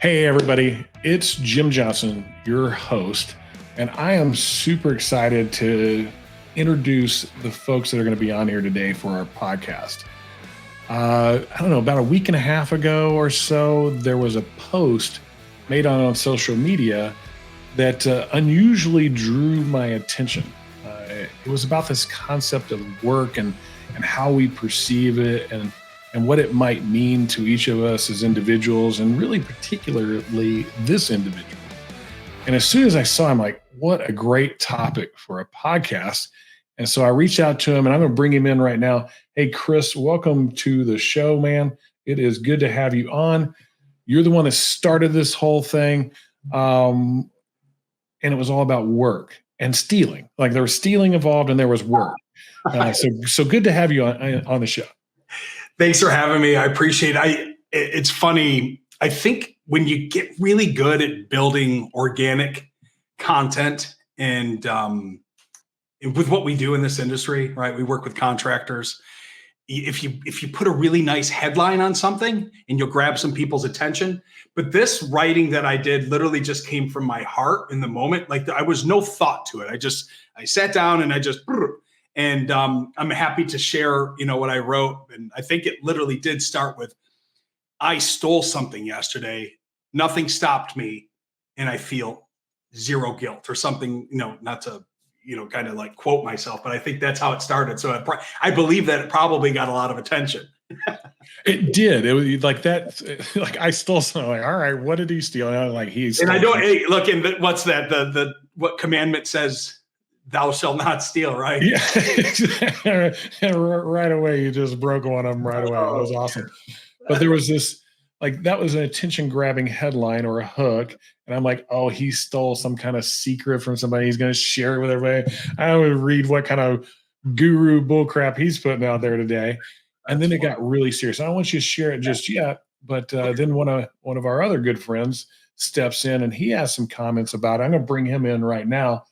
Hey, everybody, it's Jim Johnson, your host, and I am super excited to introduce the folks that are going to be on here today for our podcast. I don't know, about a week and a half ago or so, there was a post made on social media that unusually drew my attention. It was about this concept of work and how we perceive it and what it might mean to each of us as individuals, and really particularly this individual. And as soon as I saw him, like, what a great topic for a podcast. And so I reached out to him, and I'm going to bring him in right now. Hey, Chris, welcome to the show, man. It is good to have you on. You're the one that started this whole thing. And it was all about work and stealing. Like, there was stealing involved and there was work. So good to have you on the show. Thanks for having me. I appreciate it. It's funny. I think when you get really good at building organic content and with what we do in this industry, right? We work with contractors. If you put a really nice headline on something and you'll grab some people's attention, but this writing that I did literally just came from my heart in the moment. Like, I was no thought to it. I sat down and and I'm happy to share, what I wrote. And I think it literally did start with, I stole something yesterday. Nothing stopped me. And I feel zero guilt, or something, not to, kind of like quote myself, but I think that's how it started. So I believe that it probably got a lot of attention. It did. It was like that. Like, I stole something. Like, all right, what did he steal? And I'm like, he's. And I don't. Hey, look, and what's that? What commandment says? Thou shalt not steal, right? Yeah. Right away, you just broke one of them right away. That was awesome. But there was this, like, that was an attention grabbing headline or a hook. And I'm like, oh, he stole some kind of secret from somebody. He's going to share it with everybody. I don't even read what kind of guru bullcrap he's putting out there today. And then it got really serious. I don't want you to share it just yet. But then one of our other good friends steps in, and he has some comments about it. I'm going to bring him in right now.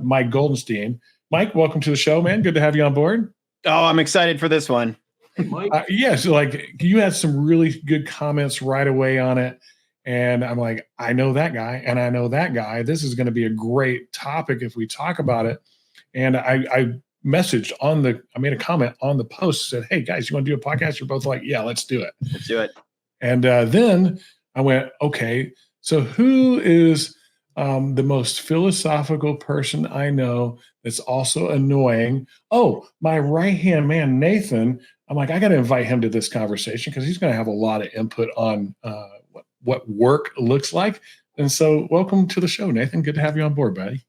Mike Goldenstein. Mike, welcome to the show, man. Good to have you on board. Oh, I'm excited for this one. Hey, Mike. So like, you had some really good comments right away on it. And I'm like, I know that guy and I know that guy. This is going to be a great topic if we talk about it. And I made a comment on the post, said, hey guys, you want to do a podcast? You're both like, yeah, let's do it. Let's do it. And then I went, okay, so who is the most philosophical person I know that's also annoying? Oh, my right-hand man, Nathan. I'm like, I got to invite him to this conversation because he's going to have a lot of input on what work looks like. And so welcome to the show, Nathan. Good to have you on board, buddy.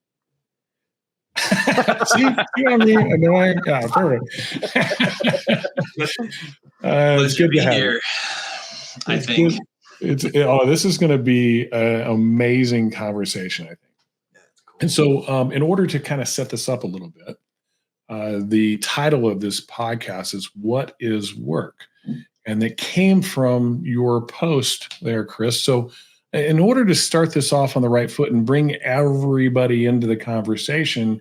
See what I mean? Annoying. Oh, perfect. It's good to be here. I think. This is going to be an amazing conversation, I think. Yeah, that's cool. And so in order to kind of set this up a little bit, the title of this podcast is What is Work? And it came from your post there, Chris. So in order to start this off on the right foot and bring everybody into the conversation,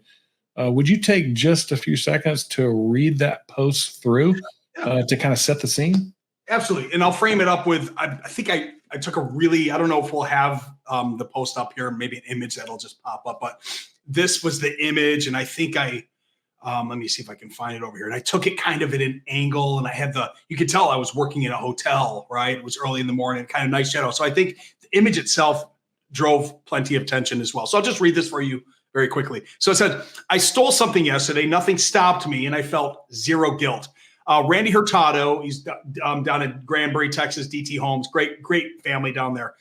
would you take just a few seconds to read that post through to kind of set the scene? Absolutely. And I'll frame it up with, I think I took I don't know if we'll have the post up here, maybe an image that'll just pop up, but this was the image. And I think let me see if I can find it over here. And I took it kind of at an angle, and I had you could tell I was working in a hotel, right? It was early in the morning, kind of nice shadow. So I think the image itself drove plenty of attention as well. So I'll just read this for you very quickly. So it said, I stole something yesterday. Nothing stopped me, and I felt zero guilt. Randy Hurtado, he's down in Granbury, Texas, DT Homes, great family down there.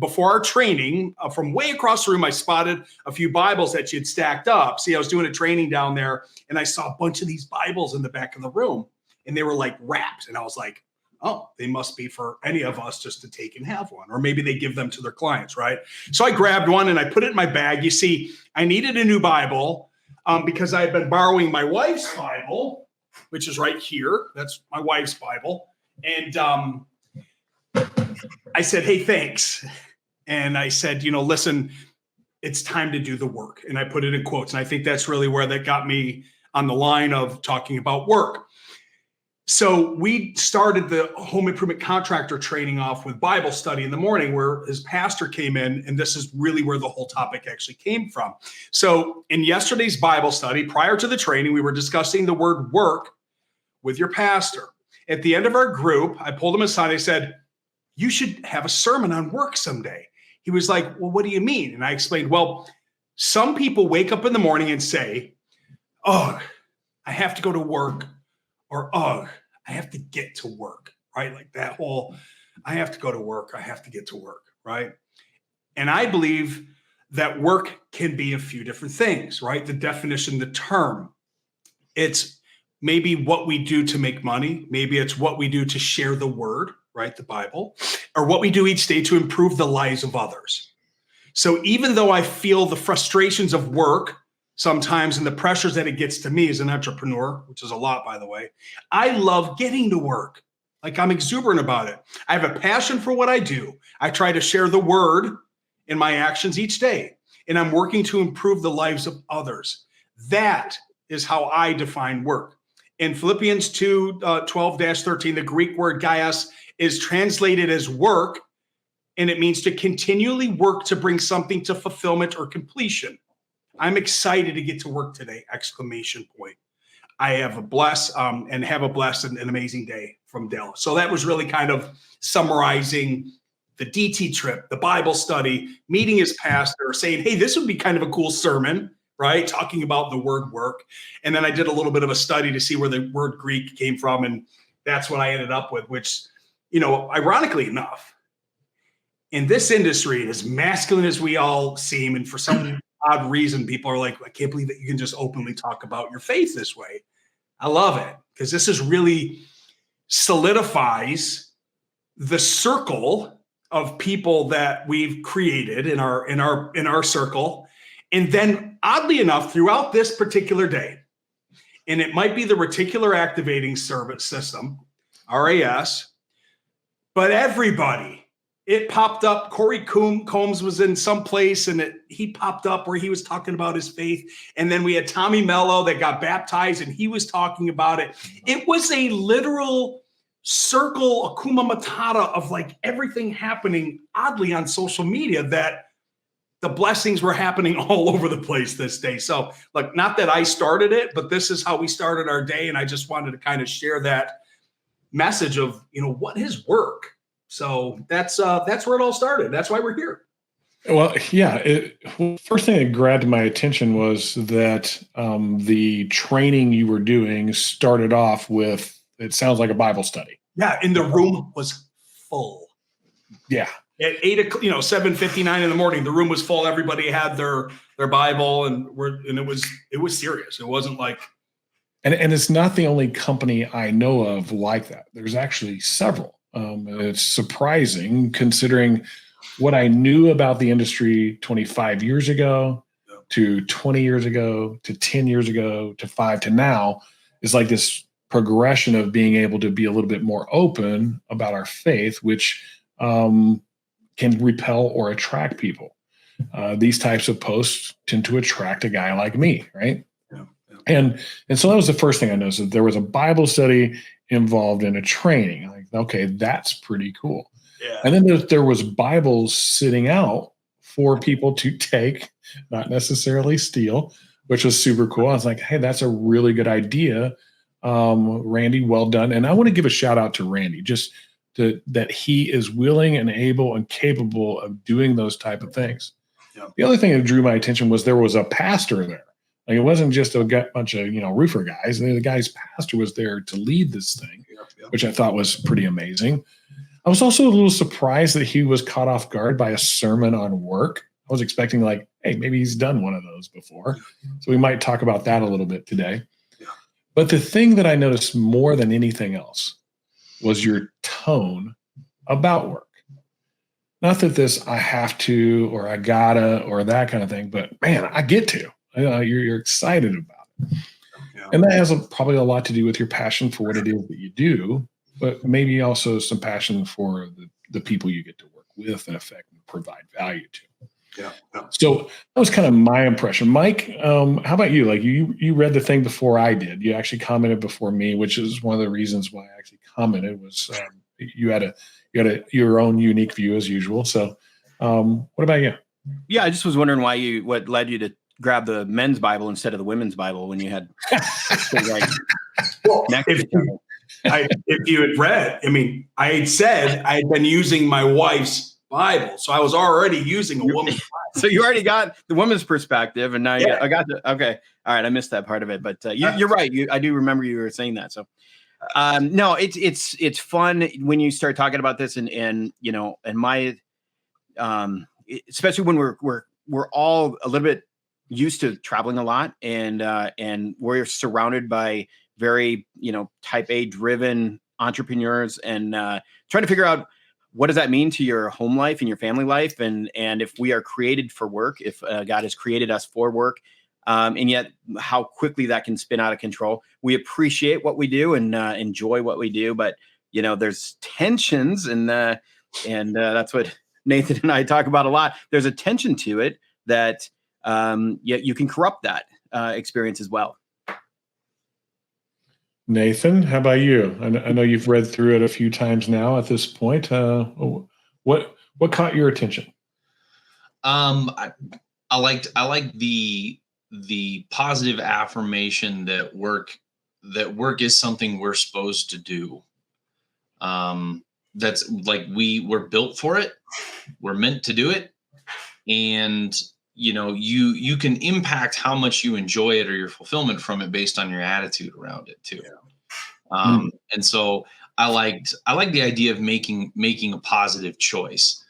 Before our training, from way across the room, I spotted a few Bibles that she had stacked up. See, I was doing a training down there, and I saw a bunch of these Bibles in the back of the room, and they were like wrapped. And I was like, oh, they must be for any of us just to take and have one, or maybe they give them to their clients, right? So I grabbed one and I put it in my bag. You see, I needed a new Bible because I had been borrowing my wife's Bible, which is right here. That's my wife's Bible. And I said, hey, thanks. And I said, listen, it's time to do the work. And I put it in quotes. And I think that's really where that got me on the line of talking about work. So we started the home improvement contractor training off with Bible study in the morning, where his pastor came in, and this is really where the whole topic actually came from. So in yesterday's Bible study, prior to the training, we were discussing the word work with your pastor. At the end of our group, I pulled him aside. I said, you should have a sermon on work someday. He was like, well, what do you mean? And I explained, well, some people wake up in the morning and say, oh, I have to go to work, or, oh, I have to get to work, right? Like that whole, I have to go to work, I have to get to work, right? And I believe that work can be a few different things, right? The definition, the term, it's maybe what we do to make money. Maybe it's what we do to share the word, right? The Bible, or what we do each day to improve the lives of others. So even though I feel the frustrations of work sometimes and the pressures that it gets to me as an entrepreneur, which is a lot, by the way, I love getting to work. Like, I'm exuberant about it. I have a passion for what I do. I try to share the word in my actions each day, and I'm working to improve the lives of others. That is how I define work. In Philippians 2, 12-13, the Greek word gaios is translated as work, and it means to continually work to bring something to fulfillment or completion. I'm excited to get to work today, exclamation point. I have a blessed and have a blessed and an amazing day from Dell. So that was really kind of summarizing the DT trip, the Bible study, meeting his pastor, saying, hey, this would be kind of a cool sermon, right? Talking about the word work. And then I did a little bit of a study to see where the word Greek came from. And that's what I ended up with, which, you know, ironically enough, in this industry, as masculine as we all seem, and for some odd reason, people are like, I can't believe that you can just openly talk about your faith this way. I love it, because this is really solidifies the circle of people that we've created in our circle. And then oddly enough, throughout this particular day, and it might be the reticular activating service system, RAS, but everybody, it popped up. Corey Combs was in some place, and he popped up where he was talking about his faith. And then we had Tommy Mello that got baptized, and he was talking about it. It was a literal circle, Akuma Matata, of like everything happening oddly on social media, that the blessings were happening all over the place this day. So, like, not that I started it, but this is how we started our day. And I just wanted to kind of share that message of, you know, what is work? So that's where it all started. That's why we're here. Well, yeah. First thing that grabbed my attention was that the training you were doing started off with, it sounds like a Bible study. Yeah, and the room was full. Yeah. At 7:59 in the morning, the room was full. Everybody had their Bible, and it was serious. It wasn't like. And it's not the only company I know of like that. There's actually several. It's surprising considering what I knew about the industry 25 years ago to 20 years ago to 10 years ago to 5 to now is like this progression of being able to be a little bit more open about our faith, which can repel or attract people. These types of posts tend to attract a guy like me, right? And so that was the first thing I noticed, that there was a Bible study involved in a training. Like, okay, that's pretty cool. Yeah. And then there was Bibles sitting out for people to take, not necessarily steal, which was super cool. I was like, hey, that's a really good idea. Randy, well done. And I want to give a shout out to Randy, just that he is willing and able and capable of doing those type of things. Yeah. The other thing that drew my attention was there was a pastor there. Like, it wasn't just a bunch of, roofer guys. The guy's pastor was there to lead this thing, which I thought was pretty amazing. I was also a little surprised that he was caught off guard by a sermon on work. I was expecting like, hey, maybe he's done one of those before. So we might talk about that a little bit today. Yeah. But the thing that I noticed more than anything else was your tone about work. Not that this I have to or I gotta or that kind of thing, but man, I get to. You're excited about it. Yeah. And that has probably a lot to do with your passion for what it is that you do, but maybe also some passion for the people you get to work with and affect and provide value to. Yeah. So that was kind of my impression. Mike, how about you? Like you read the thing before I did. You actually commented before me, which is one of the reasons why I actually commented was you had your own unique view as usual. So what about you? Yeah, I just was wondering what led you to grab the men's Bible instead of the women's Bible when you had well, if you had read, I mean, I had said I had been using my wife's Bible, so I was already using a woman's Bible. So you already got the woman's perspective, and now I got the okay. All right, I missed that part of it, but you're right. I do remember you were saying that. So no, it's fun when you start talking about this, and my especially when we're all a little bit used to traveling a lot, and we're surrounded by very type A driven entrepreneurs, and trying to figure out what does that mean to your home life and your family life, and if we are created for work, if God has created us for work, and yet how quickly that can spin out of control. We appreciate what we do and enjoy what we do, but there's tensions, and that's what Nathan and I talk about a lot. There's a tension to it that you can corrupt that experience as well. Nathan, how about you? I know you've read through it a few times now at this point. What caught your attention? I liked the positive affirmation that work is something we're supposed to do. That's like we're built for it. We're meant to do it. And you can impact how much you enjoy it or your fulfillment from it based on your attitude around it too. And so I like the idea of making a positive choice.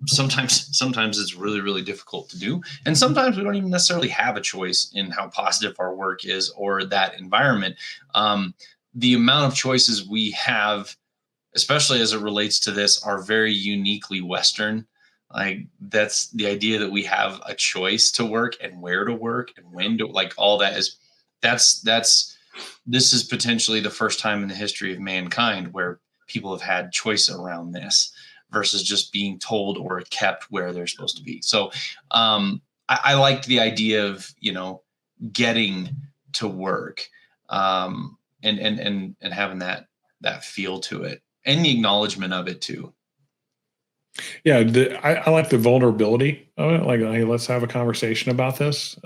Sometimes it's really, really difficult to do. And sometimes we don't even necessarily have a choice in how positive our work is or that environment. The amount of choices we have, especially as it relates to this, are very uniquely Western. Like that's the idea that we have a choice to work and where to work and when to, like all that is this is potentially the first time in the history of mankind where people have had choice around this versus just being told or kept where they're supposed to be. So I liked the idea of, getting to work and having that feel to it and the acknowledgement of it too. Yeah, I like the vulnerability of it. Like, hey, let's have a conversation about this.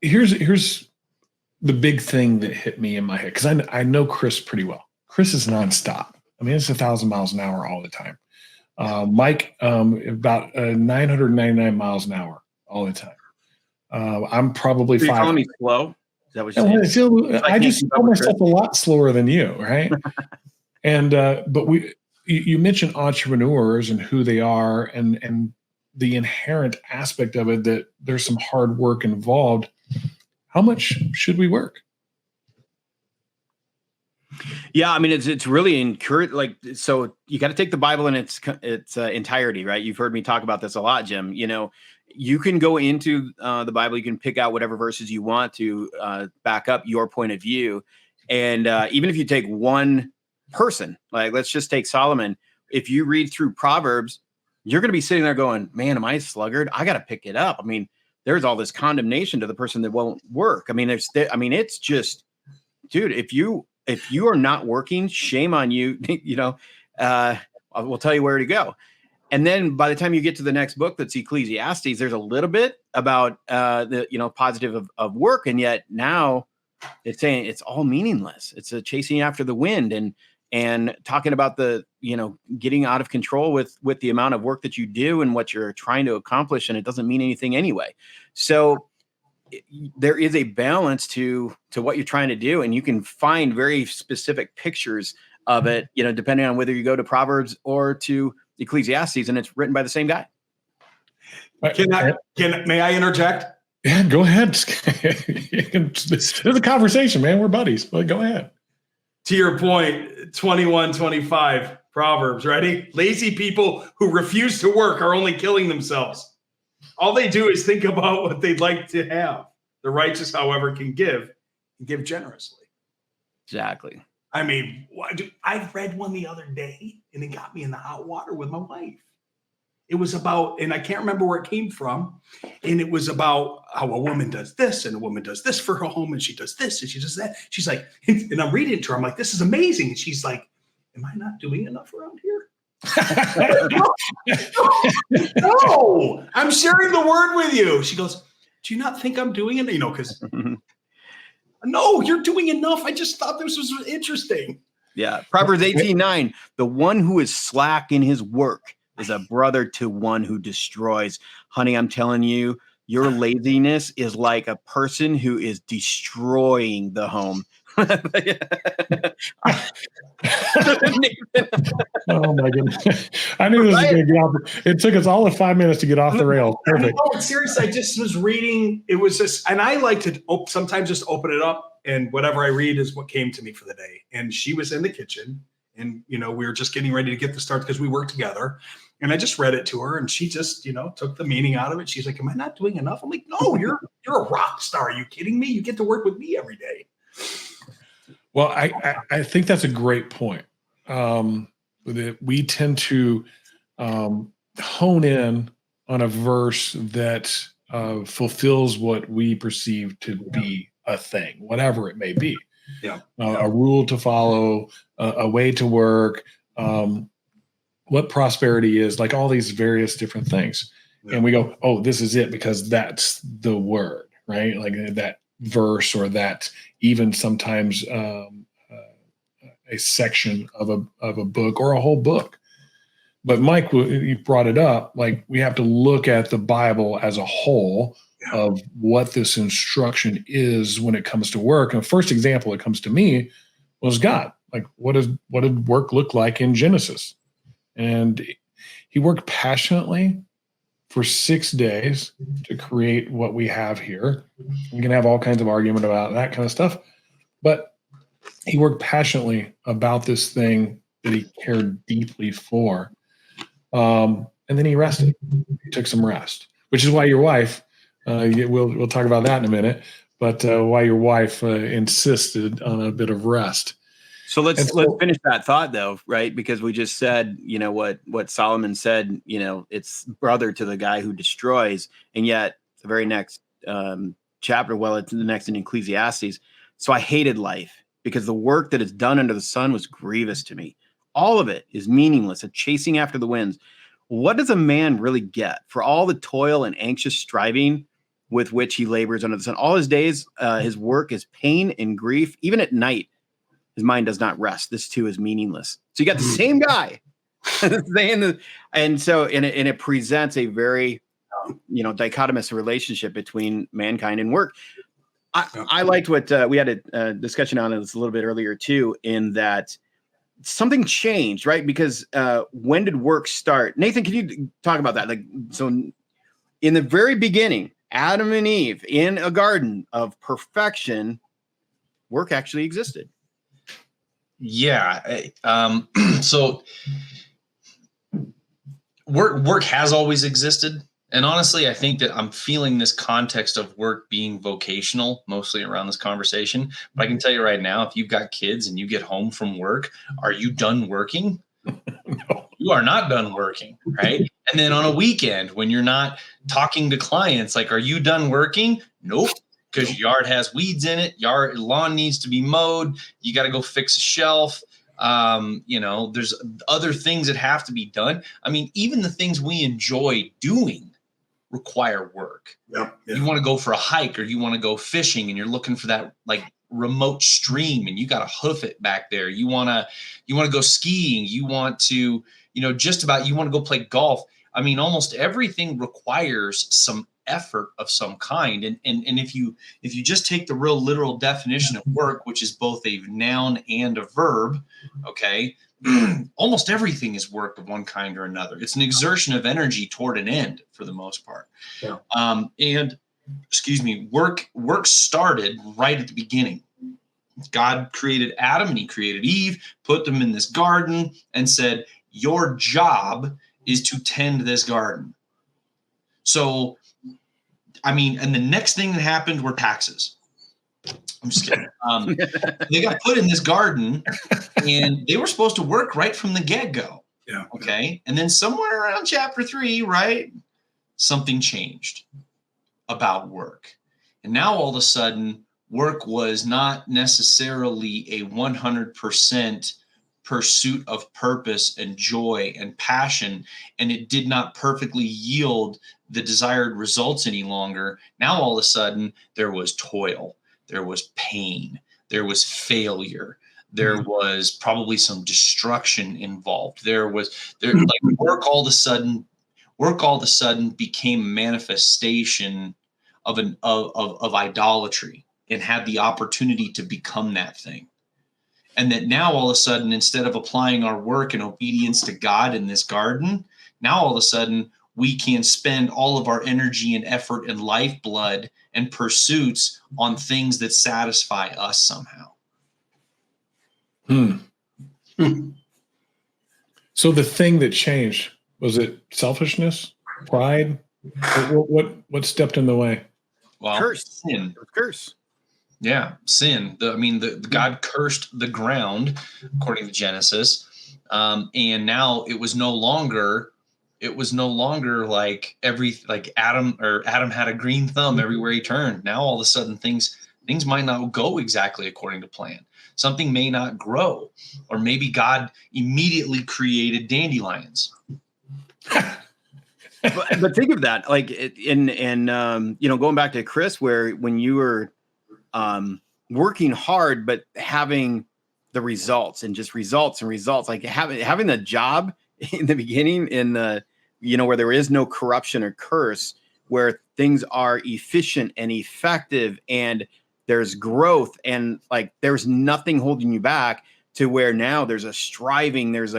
Here's the big thing that hit me in my head, because I know Chris pretty well. Chris is nonstop. I mean, it's 1,000 miles an hour all the time. Mike, about 999 miles an hour all the time. I'm probably so you're calling me slow? Is that what you're saying? I just call myself a lot slower than you, right? And but you mentioned entrepreneurs and who they are, and the inherent aspect of it that there's some hard work involved. How much should we work? Yeah, I mean, it's really encouraged. Like, so you got to take the Bible in its entirety, right? You've heard me talk about this a lot, Jim. You can go into the Bible, you can pick out whatever verses you want to back up your point of view, and even if you take one person, like let's just take Solomon. If you read through Proverbs, you're going to be sitting there going, "Man, am I a sluggard? I got to pick it up." I mean, there's all this condemnation to the person that won't work. I mean, it's just, dude, if you are not working, shame on you. We'll tell you where to go. And then by the time you get to the next book, that's Ecclesiastes, there's a little bit about the positive of work, and yet now it's saying it's all meaningless. It's a chasing after the wind, and talking about the getting out of control with the amount of work that you do and what you're trying to accomplish, and it doesn't mean anything anyway. So there is a balance to what you're trying to do, and you can find very specific pictures of it, depending on whether you go to Proverbs or to Ecclesiastes, and it's written by the same guy. May I interject? Yeah, go ahead. There's a conversation, man. We're buddies, but go ahead. To your point, 21:25 Proverbs, ready? Lazy people who refuse to work are only killing themselves. All they do is think about what they'd like to have. The righteous, however, can give generously. Exactly. I mean, I read one the other day, and it got me in the hot water with my wife. It was about, and I can't remember where it came from. And it was about how a woman does this and a woman does this for her home and she does this and she does that. She's like, and I'm reading it to her. I'm like, this is amazing. And she's like, am I not doing enough around here? No, I'm sharing the word with you. She goes, do you not think I'm doing it? Because no, you're doing enough. I just thought this was interesting. Yeah. Proverbs 18:9, the one who is slack in his work is a brother to one who destroys. Honey, I'm telling you, your laziness is like a person who is destroying the home. Oh my goodness. I knew this was going to get off. It took us all of 5 minutes to get off the rails. Perfect. No, seriously, I just was reading. It was just, and I like to sometimes just open it up and whatever I read is what came to me for the day. And she was in the kitchen and, we were just getting ready to get the start because we work together. And I just read it to her and she just, took the meaning out of it. She's like, am I not doing enough? I'm like, no, you're a rock star. Are you kidding me? You get to work with me every day. Well, I think that's a great point. We tend to hone in on a verse that fulfills what we perceive to be a thing, whatever it may be. Yeah. A rule to follow, a way to work, what prosperity is, like all these various different things. Yeah. And we go, oh, this is it because that's the word, right? Like that verse or that even sometimes a section of a book or a whole book. But Mike, you brought it up, like we have to look at the Bible as a whole of what this instruction is when it comes to work. And the first example that comes to me was God. Like what did work look like in Genesis? And he worked passionately for 6 days to create what we have here. We can have all kinds of argument about that kind of stuff, but he worked passionately about this thing that he cared deeply for. And then he rested. He took some rest, which is why your wife, we'll talk about that in a minute, but why your wife insisted on a bit of rest. So let's finish that thought though, right? Because we just said, what Solomon said, it's brother to the guy who destroys. And yet the very next chapter, it's the next in Ecclesiastes. So I hated life because the work that is done under the sun was grievous to me. All of it is meaningless, a chasing after the winds. What does a man really get for all the toil and anxious striving with which he labors under the sun? All his days, his work is pain and grief. Even at night, his mind does not rest. This too is meaningless. So you got the same guy saying that, and it presents a very, dichotomous relationship between mankind and work. I liked what we had a discussion on this a little bit earlier too, in that something changed, right? Because when did work start? Nathan, can you talk about that? Like, so in the very beginning, Adam and Eve in a garden of perfection, work actually existed. Yeah. So work has always existed. And honestly, I think that I'm feeling this context of work being vocational mostly around this conversation. But I can tell you right now, if you've got kids and you get home from work, are you done working? No. You are not done working, right? And then on a weekend, when you're not talking to clients, like, are you done working? Nope. Because your yard has weeds in it, lawn needs to be mowed, you got to go fix a shelf. There's other things that have to be done. I mean, even the things we enjoy doing require work. Yeah. You want to go for a hike or you want to go fishing and you're looking for that like remote stream and you got to hoof it back there. You want to go skiing. You want to, you want to go play golf. I mean, almost everything requires some effort of some kind. And if you just take the real literal definition of work, which is both a noun and a verb, okay, almost everything is work of one kind or another. It's an exertion of energy toward an end for the most part. Yeah. Work started right at the beginning. God created Adam and he created Eve, put them in this garden and said, your job is to tend this garden. So, I mean, and the next thing that happened were taxes. I'm just kidding. They got put in this garden and they were supposed to work right from the get-go. Yeah. Okay. And then somewhere around chapter 3, right, something changed about work. And now all of a sudden, work was not necessarily a 100% pursuit of purpose and joy and passion, and it did not perfectly yield the desired results any longer. Now all of a sudden, there was toil, there was pain, there was failure, there was probably some destruction involved. Like work all of a sudden became a manifestation of idolatry and had the opportunity to become that thing. And that now all of a sudden, instead of applying our work in obedience to God in this garden, now all of a sudden we can spend all of our energy and effort and lifeblood and pursuits on things that satisfy us somehow. So the thing that changed, was it selfishness, pride? What stepped in the way? Well, Curse. sin. Curse. Yeah, sin. The God cursed the ground, according to Genesis, and now it was no longer like Adam had a green thumb everywhere he turned. Now all of a sudden things might not go exactly according to plan. Something may not grow, or maybe God immediately created dandelions. but think of that, like going back to Chris, where when you were working hard, but having the results and just results and results, like having the job in the beginning in the, where there is no corruption or curse, where things are efficient and effective and there's growth and like, there's nothing holding you back, to where now there's a striving, there's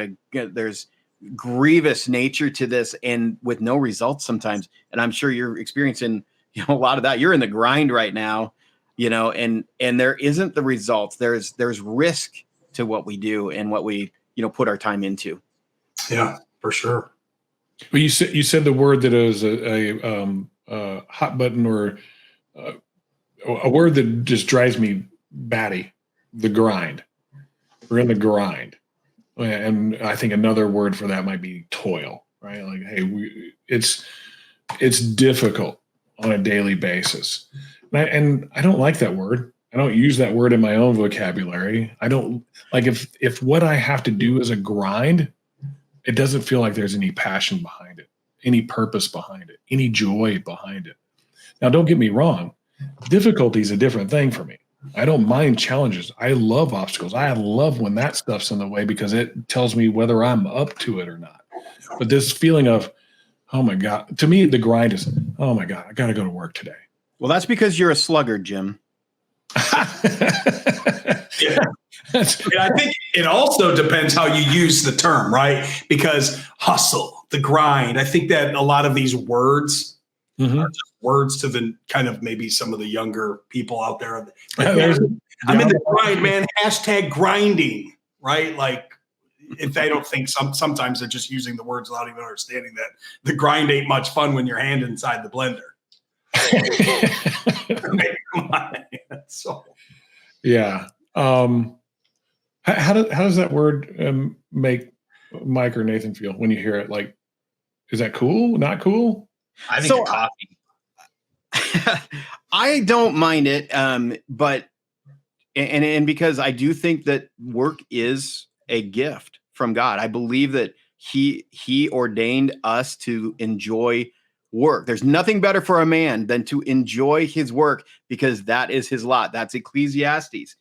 grievous nature to this, and with no results sometimes. And I'm sure you're experiencing, a lot of that. You're in the grind right now, and there isn't the results. There's risk to what we do and what we, put our time into. Yeah, for sure. Well, you said the word that is a hot button, or a word that just drives me batty, the grind. We're in the grind. And I think another word for that might be toil, right? Like, hey, it's difficult on a daily basis. And I don't like that word. I don't use that word in my own vocabulary. I don't like, if what I have to do is a grind, it doesn't feel like there's any passion behind it, any purpose behind it, any joy behind it. Now, don't get me wrong. Difficulty is a different thing for me. I don't mind challenges. I love obstacles. I love when that stuff's in the way, because it tells me whether I'm up to it or not. But this feeling of, oh my God, to me, the grind is, oh my God, I got to go to work today. Well, that's because you're a sluggard, Jim. Yeah. And I think it also depends how you use the term, right? Because hustle, the grind, I think that a lot of these words are just words to the kind of maybe some of the younger people out there. Like, I'm in the grind, man. Hashtag grinding, right? Like, if they don't think sometimes they're just using the words without even understanding that the grind ain't much fun when your hand inside the blender. So, yeah. How does that word make Mike or Nathan feel when you hear it? Like, is that cool? Not cool? I think the coffee. I don't mind it, but because I do think that work is a gift from God. I believe that He ordained us to enjoy work. There's nothing better for a man than to enjoy his work, because that is his lot. That's Ecclesiastes.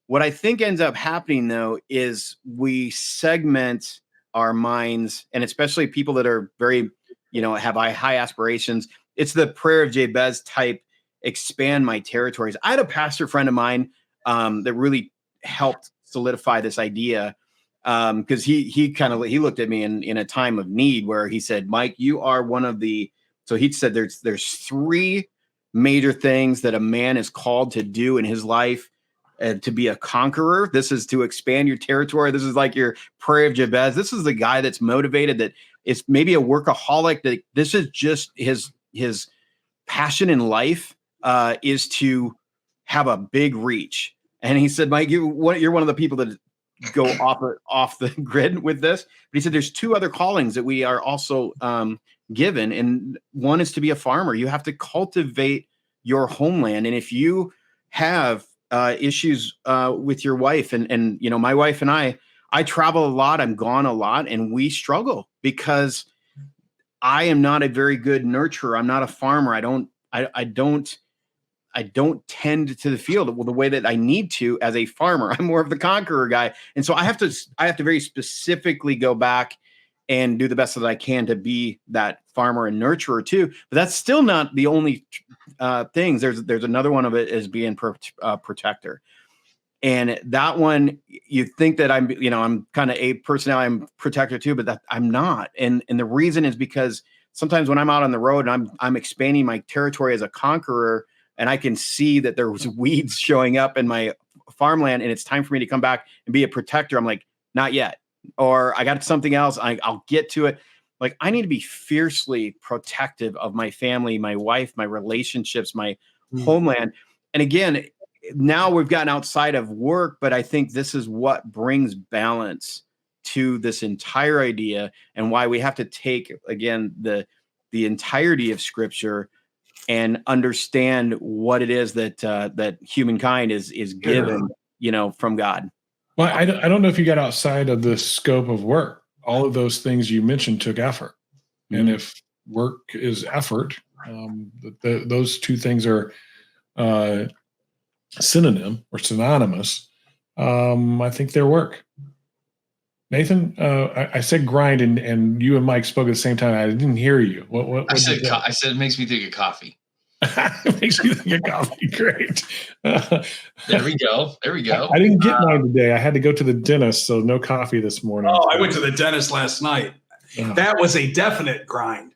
What I think ends up happening, though, is we segment our minds, and especially people that are very, have high aspirations. It's the prayer of Jabez type, expand my territories. I had a pastor friend of mine that really helped solidify this idea, because he looked at me in a time of need where he said, Mike, you are one of the, so he said there's 3 major things that a man is called to do in his life. To be a conqueror. This is to expand your territory. This is like your prayer of Jabez. This is the guy that's motivated, that is maybe a workaholic, that this is just his passion in life is to have a big reach. And he said, Mike, you're one of the people that go off the grid with this, but he said there's two other callings that we are also given, and one is to be a farmer. You have to cultivate your homeland, and if you have issues with your wife, and you know, my wife and I travel a lot, I'm gone a lot, and we struggle because I am not a very good nurturer. I'm not a farmer. I don't tend to the field the way that I need to as a farmer. I'm more of the conqueror guy. And so I have to very specifically go back and do the best that I can to be that farmer and nurturer too. But that's still not the only things. There's another one of it is being protector. And that one, you think that I'm kind of a personality, I'm protector too, but that I'm not. And the reason is because sometimes when I'm out on the road and I'm expanding my territory as a conqueror, and I can see that there was weeds showing up in my farmland, and it's time for me to come back and be a protector. I'm like, not yet. Or I got something else. I'll get to it. Like, I need to be fiercely protective of my family, my wife, my relationships, my homeland. And again, now we've gotten outside of work, but I think this is what brings balance to this entire idea, and why we have to take, again, the entirety of Scripture and understand what it is that humankind is given, from God. Well, I don't know if you got outside of the scope of work. All of those things you mentioned took effort. And if work is effort, those two things are synonym or synonymous. I think they're work. Nathan, I said grind, and you and Mike spoke at the same time. I didn't hear you. What I said it makes me think of coffee. It makes me think of coffee. Great. There we go. I didn't get mine today. I had to go to the dentist, so no coffee this morning. Oh, I went to the dentist last night. That was a definite grind.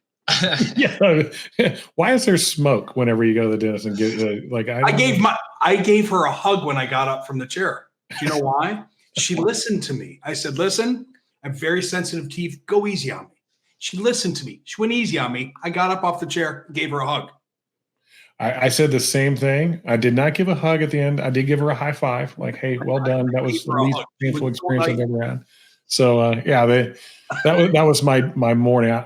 Yeah. Why is there smoke whenever you go to the dentist and get I gave her a hug when I got up from the chair. Do you know why? She listened to me. I said, listen, I'm very sensitive teeth. Go easy on me. She listened to me. She went easy on me. I got up off the chair, gave her a hug. I said the same thing. I did not give a hug at the end. I did give her a high five. Like, hey, well done. That was the least painful experience I've ever had. So that was my morning.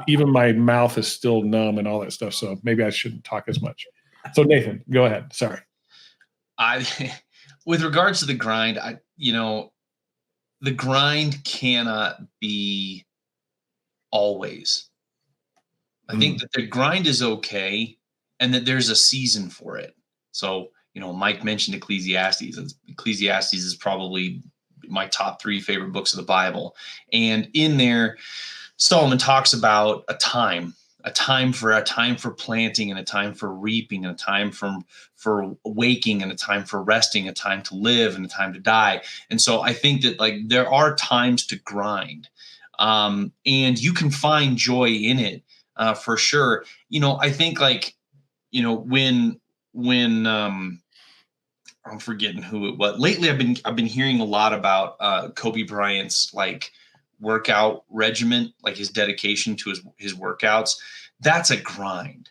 Even my mouth is still numb and all that stuff. So maybe I shouldn't talk as much. So Nathan, go ahead. Sorry. With regards to the grind, the grind cannot be always. I think that the grind is okay, and that there's a season for it. So, Mike mentioned Ecclesiastes. Ecclesiastes is probably my top 3 favorite books of the Bible. And in there, Solomon talks about a time for planting, and a time for reaping, and a time for waking, and a time for resting, a time to live, and a time to die. And so I think that there are times to grind, and you can find joy in it for sure. I think when I'm forgetting who it was. Lately, I've been hearing a lot about Kobe Bryant's workout regimen, his dedication to his workouts. That's a grind.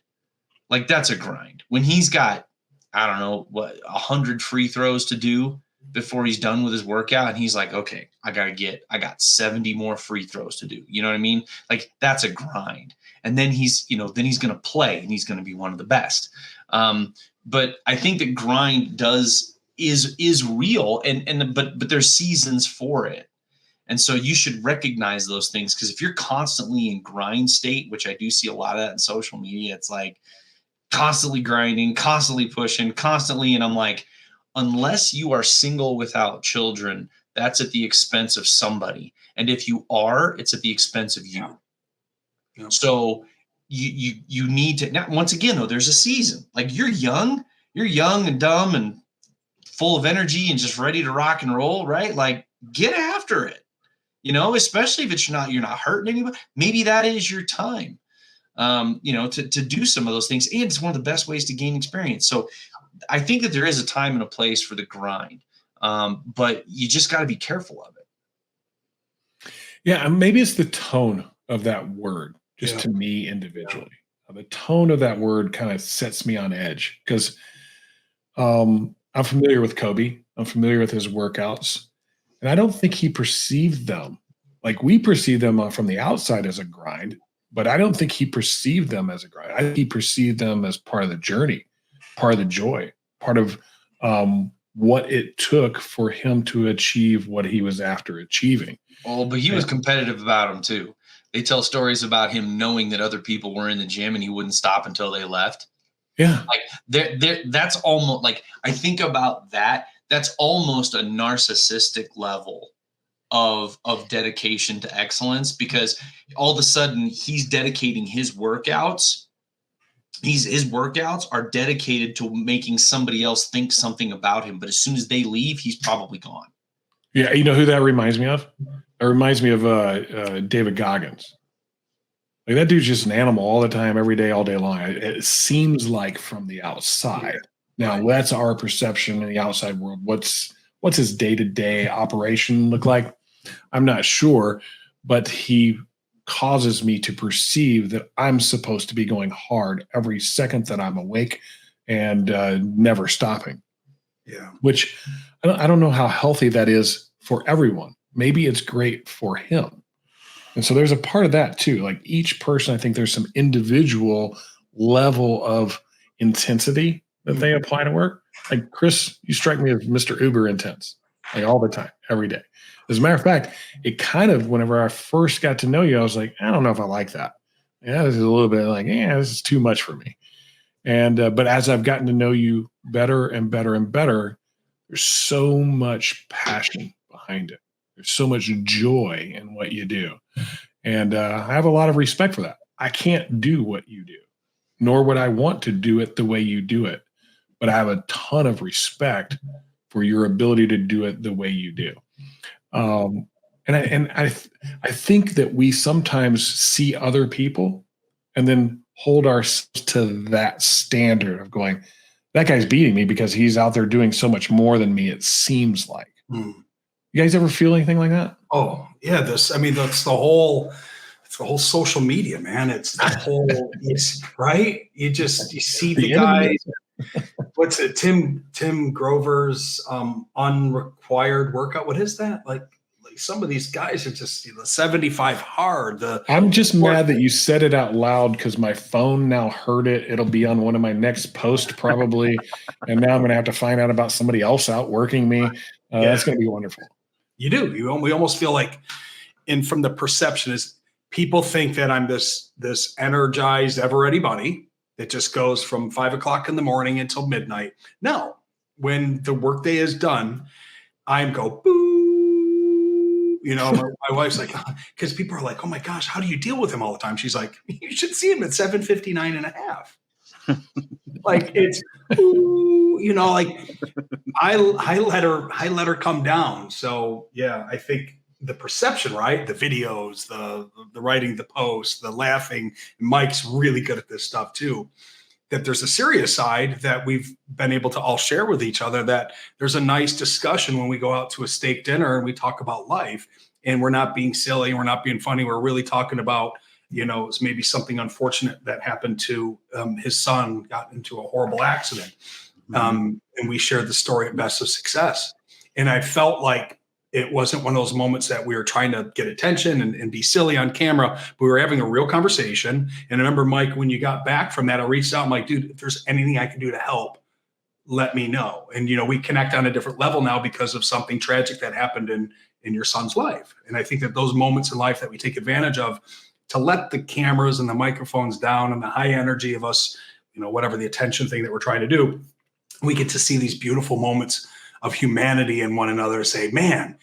That's a grind. When he's got, I don't know, 100 free throws to do before he's done with his workout, and he's like, okay, I got 70 more free throws to do. You know what I mean? That's a grind. And then he's going to play, and he's going to be one of the best. But I think that grind is real, but there's seasons for it. And so you should recognize those things, because if you're constantly in grind state, which I do see a lot of that in social media, it's constantly grinding, constantly pushing, constantly. And I'm like, unless you are single without children, that's at the expense of somebody. And if you are, it's at the expense of you. Yeah. So you need to, now, once again, though, there's a season. You're young and dumb and full of energy and just ready to rock and roll, right? Get after it. Especially if you're not hurting anybody. Maybe that is your time, to do some of those things. And it's one of the best ways to gain experience. So I think that there is a time and a place for the grind, but you just got to be careful of it. Yeah, maybe it's the tone of that word, just to me individually. The tone of that word kind of sets me on edge, because I'm familiar with Kobe. I'm familiar with his workouts. And I don't think he perceived them like we perceive them from the outside as a grind, but I don't think he perceived them as a grind. I think he perceived them as part of the journey, part of the joy, part of what it took for him to achieve what he was after achieving. Oh, but he was competitive about them too. They tell stories about him knowing that other people were in the gym and he wouldn't stop until they left. Yeah. Like that's almost like, I think about that. That's almost a narcissistic level of dedication to excellence, because all of a sudden he's dedicating his workouts. His workouts are dedicated to making somebody else think something about him. But as soon as they leave, he's probably gone. Yeah. You know who that reminds me of? It reminds me of David Goggins. Like that dude's just an animal all the time, every day, all day long. It seems like from the outside. Now that's our perception in the outside world. What's his day-to-day operation look like? I'm not sure, but he causes me to perceive that I'm supposed to be going hard every second that I'm awake and never stopping. Yeah. Which I don't know how healthy that is for everyone. Maybe it's great for him. And so there's a part of that too. Like each person, I think there's some individual level of intensity that they apply to work. Like Chris, you strike me as Mr. Uber intense, like all the time, every day. As a matter of fact, it kind of, whenever I first got to know you, I was like, I don't know if I like that. Yeah, this is a little bit like, this is too much for me. And, but as I've gotten to know you better and better and better, there's so much passion behind it. There's so much joy in what you do. And I have a lot of respect for that. I can't do what you do, nor would I want to do it the way you do it. But I have a ton of respect for your ability to do it the way you do. And I think that we sometimes see other people and then hold ourselves to that standard of going, that guy's beating me because he's out there doing so much more than me, it seems like. You guys ever feel anything like that? Oh, yeah. That's the whole social media, man. It's the whole, right? You see the guy, what's it? Tim Grover's unrequired workout. What is that? Like some of these guys are just 75 hard. I'm just mad that you said it out loud because my phone now heard it. It'll be on one of my next posts probably. And now I'm going to have to find out about somebody else outworking me. That's going to be wonderful. You do. We almost feel like, and from the perception is people think that I'm this energized, ever-ready bunny that just goes from 5 o'clock in the morning until midnight. No, when the workday is done, I go boo. My wife's like, because people are like, oh my gosh, how do you deal with him all the time? She's like, you should see him at 7:59 and a half. Like it's, like I let her come down. So yeah, I think the perception, right? The videos, the writing, the posts, the laughing. Mike's really good at this stuff too. That there's a serious side that we've been able to all share with each other, that there's a nice discussion when we go out to a steak dinner and we talk about life, and we're not being silly and we're not being funny. We're really talking about, it's maybe something unfortunate that happened to his son, got into a horrible accident. And we shared the story at Best of Success. And I felt like it wasn't one of those moments that we were trying to get attention and be silly on camera, but we were having a real conversation. And I remember, Mike, when you got back from that, I reached out. I'm like, dude, if there's anything I can do to help, let me know. And, we connect on a different level now because of something tragic that happened in your son's life. And I think that those moments in life that we take advantage of, to let the cameras and the microphones down and the high energy of us, whatever the attention thing that we're trying to do, we get to see these beautiful moments of humanity in one another. Say, man,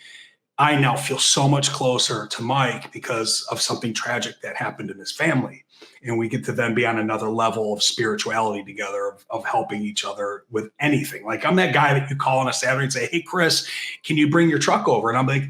I now feel so much closer to Mike because of something tragic that happened in his family. And we get to then be on another level of spirituality together, of helping each other with anything. Like I'm that guy that you call on a Saturday and say, hey, Chris, can you bring your truck over? And I'm like,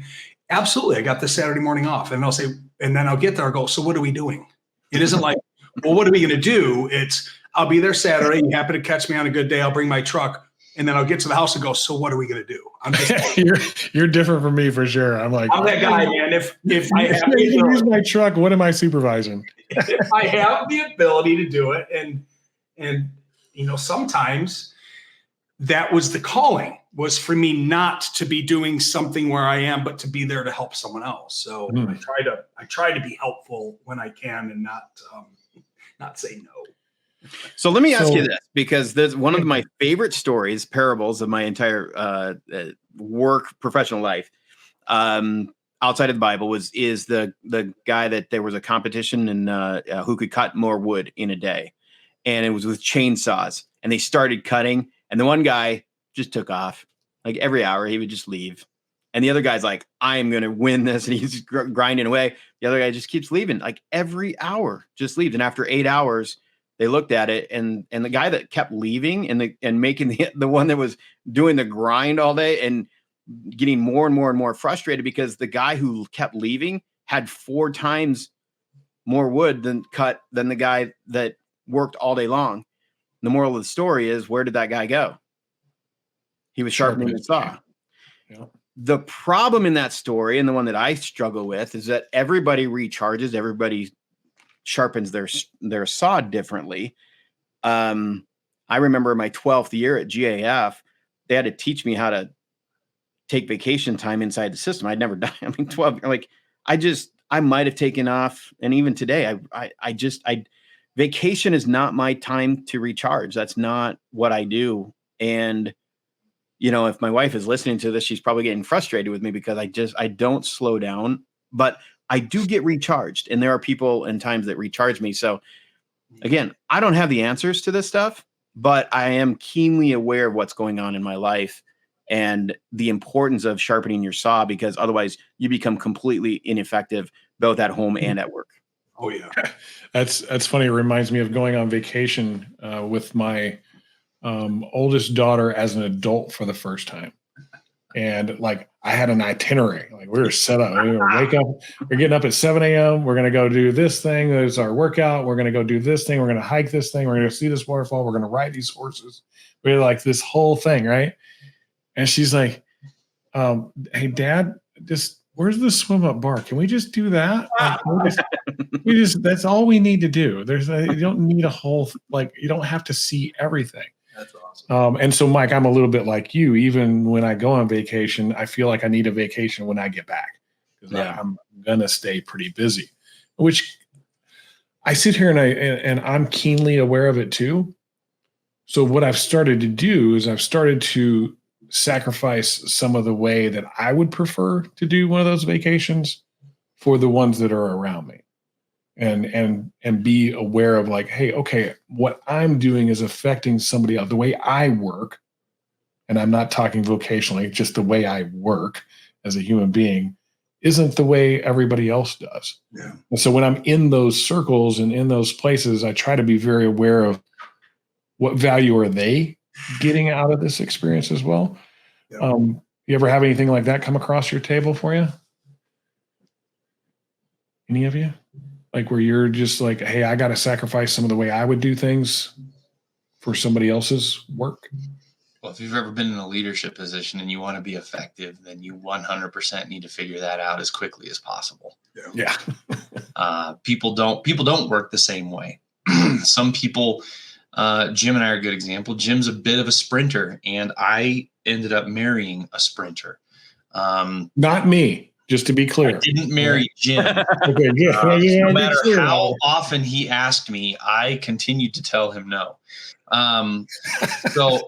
absolutely. I got this Saturday morning off. And they'll say, and then I'll get there. I'll go, so what are we doing? It isn't like, well, what are we going to do? It's, I'll be there Saturday. You happen to catch me on a good day. I'll bring my truck. And then I'll get to the house and go, so what are we going to do? I'm just you're different from me for sure. I'm like, I'm that guy, man. If I have use my truck, what am I supervising? If I have the ability to do it, and sometimes that was the calling. was for me not to be doing something where I am, but to be there to help someone else. So I try to be helpful when I can and not say no. So let me ask you this, because there's one of my favorite stories, parables of my entire work professional life, outside of the Bible is the guy that there was a competition and who could cut more wood in a day, and it was with chainsaws, and they started cutting, and the one guy just took off. Like every hour he would just leave, and the other guy's like, I am going to win this, and he's grinding away. The other guy just keeps leaving, like every hour just leaves, and after 8 hours they looked at it, and the guy that kept leaving and making the one that was doing the grind all day and getting more and more and more frustrated, because the guy who kept leaving had 4 times more wood than the guy that worked all day long. The moral of the story is, where did that guy go? He was sharpening the saw. Yeah. The problem in that story, and the one that I struggle with, is that everybody recharges, everybody sharpens their saw differently. I remember my 12th year at GAF, they had to teach me how to take vacation time inside the system. I'd never done. I mean, 12, like I might have taken off. And even today, vacation is not my time to recharge. That's not what I do. And, if my wife is listening to this, she's probably getting frustrated with me because I don't slow down, but I do get recharged. And there are people and times that recharge me. So again, I don't have the answers to this stuff, but I am keenly aware of what's going on in my life and the importance of sharpening your saw, because otherwise you become completely ineffective, both at home and at work. Oh yeah. That's funny. It reminds me of going on vacation with my oldest daughter as an adult for the first time. And like, I had an itinerary, like we were set up, we were wake up, we're getting up at 7 a.m. We're going to go do this thing. There's our workout. We're going to go do this thing. We're going to hike this thing. We're going to see this waterfall. We're going to ride these horses. We're like this whole thing. Right. And she's like, hey dad, where's the swim up bar? Can we just do that? Like, that's all we need to do. You don't need a whole, like, you don't have to see everything. That's awesome. And so, Mike, I'm a little bit like you. Even when I go on vacation, I feel like I need a vacation when I get back, because I'm going to stay pretty busy, which I sit here and I'm keenly aware of it too. So what I've started to do is I've started to sacrifice some of the way that I would prefer to do one of those vacations for the ones that are around me. And be aware of like, hey, okay, what I'm doing is affecting somebody else. The way I work, and I'm not talking vocationally, just the way I work as a human being isn't the way everybody else does. Yeah. And so when I'm in those circles and in those places, I try to be very aware of what value are they getting out of this experience as well. Yeah. You ever have anything like that come across your table for you? Any of you? Like where you're just like, hey, I got to sacrifice some of the way I would do things for somebody else's work? Well, if you've ever been in a leadership position and you want to be effective, then you 100% need to figure that out as quickly as possible. Yeah. People don't work the same way. Some people, Jim and I are a good example. Jim's a bit of a sprinter, and I ended up marrying a sprinter. Not me. Just to be clear, I didn't marry Jim. Okay, good. No matter how often he asked me, I continued to tell him no. So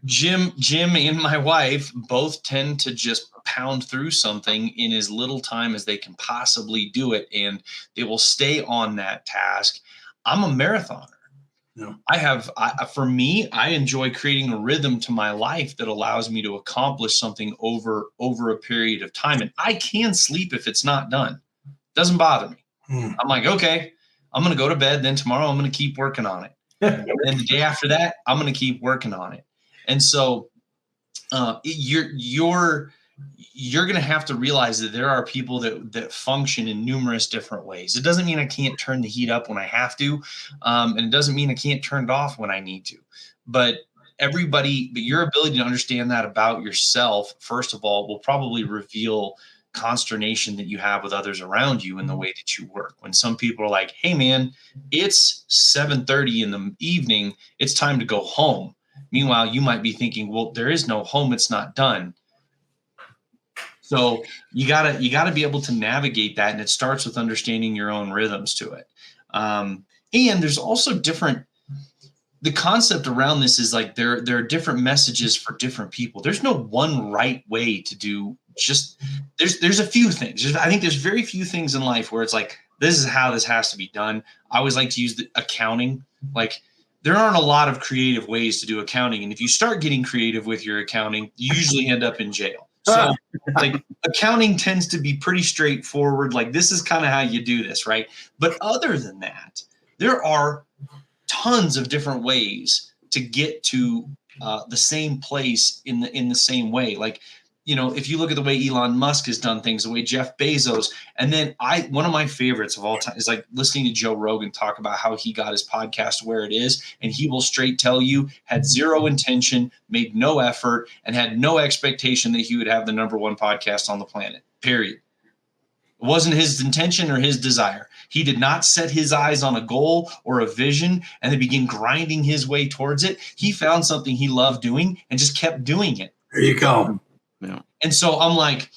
Jim and my wife both tend to just pound through something in as little time as they can possibly do it, and they will stay on that task. I'm a marathoner. No. For me, I enjoy creating a rhythm to my life that allows me to accomplish something over a period of time. And I can sleep if it's not done. Doesn't bother me. I'm like, okay, I'm going to go to bed. Then tomorrow I'm going to keep working on it. And then the day after that, I'm going to keep working on it. And so you're going to have to realize that there are people that function in numerous different ways. It doesn't mean I can't turn the heat up when I have to. And it doesn't mean I can't turn it off when I need to. But your ability to understand that about yourself, first of all, will probably reveal consternation that you have with others around you in the way that you work. When some people are like, hey man, it's 7:30 in the evening, it's time to go home. Meanwhile, you might be thinking, well, there is no home, it's not done. So you gotta be able to navigate that, and it starts with understanding your own rhythms to it. And there's also the concept around this is like there are different messages for different people. There's no one right way to do. Just there's a few things. I think there's very few things in life where it's like, this is how this has to be done. I always like to use the accounting. Like, there aren't a lot of creative ways to do accounting, and if you start getting creative with your accounting, you usually end up in jail. So like, accounting tends to be pretty straightforward. Like, this is kind of how you do this, right? But other than that, there are tons of different ways to get to the same place in the same way. Like, if you look at the way Elon Musk has done things, the way Jeff Bezos, and then one of my favorites of all time is like listening to Joe Rogan talk about how he got his podcast where it is. And he will straight tell you, had zero intention, made no effort, and had no expectation that he would have the number one podcast on the planet, period. It wasn't his intention or his desire. He did not set his eyes on a goal or a vision and then begin grinding his way towards it. He found something he loved doing and just kept doing it. There you go. Yeah. And so I'm like,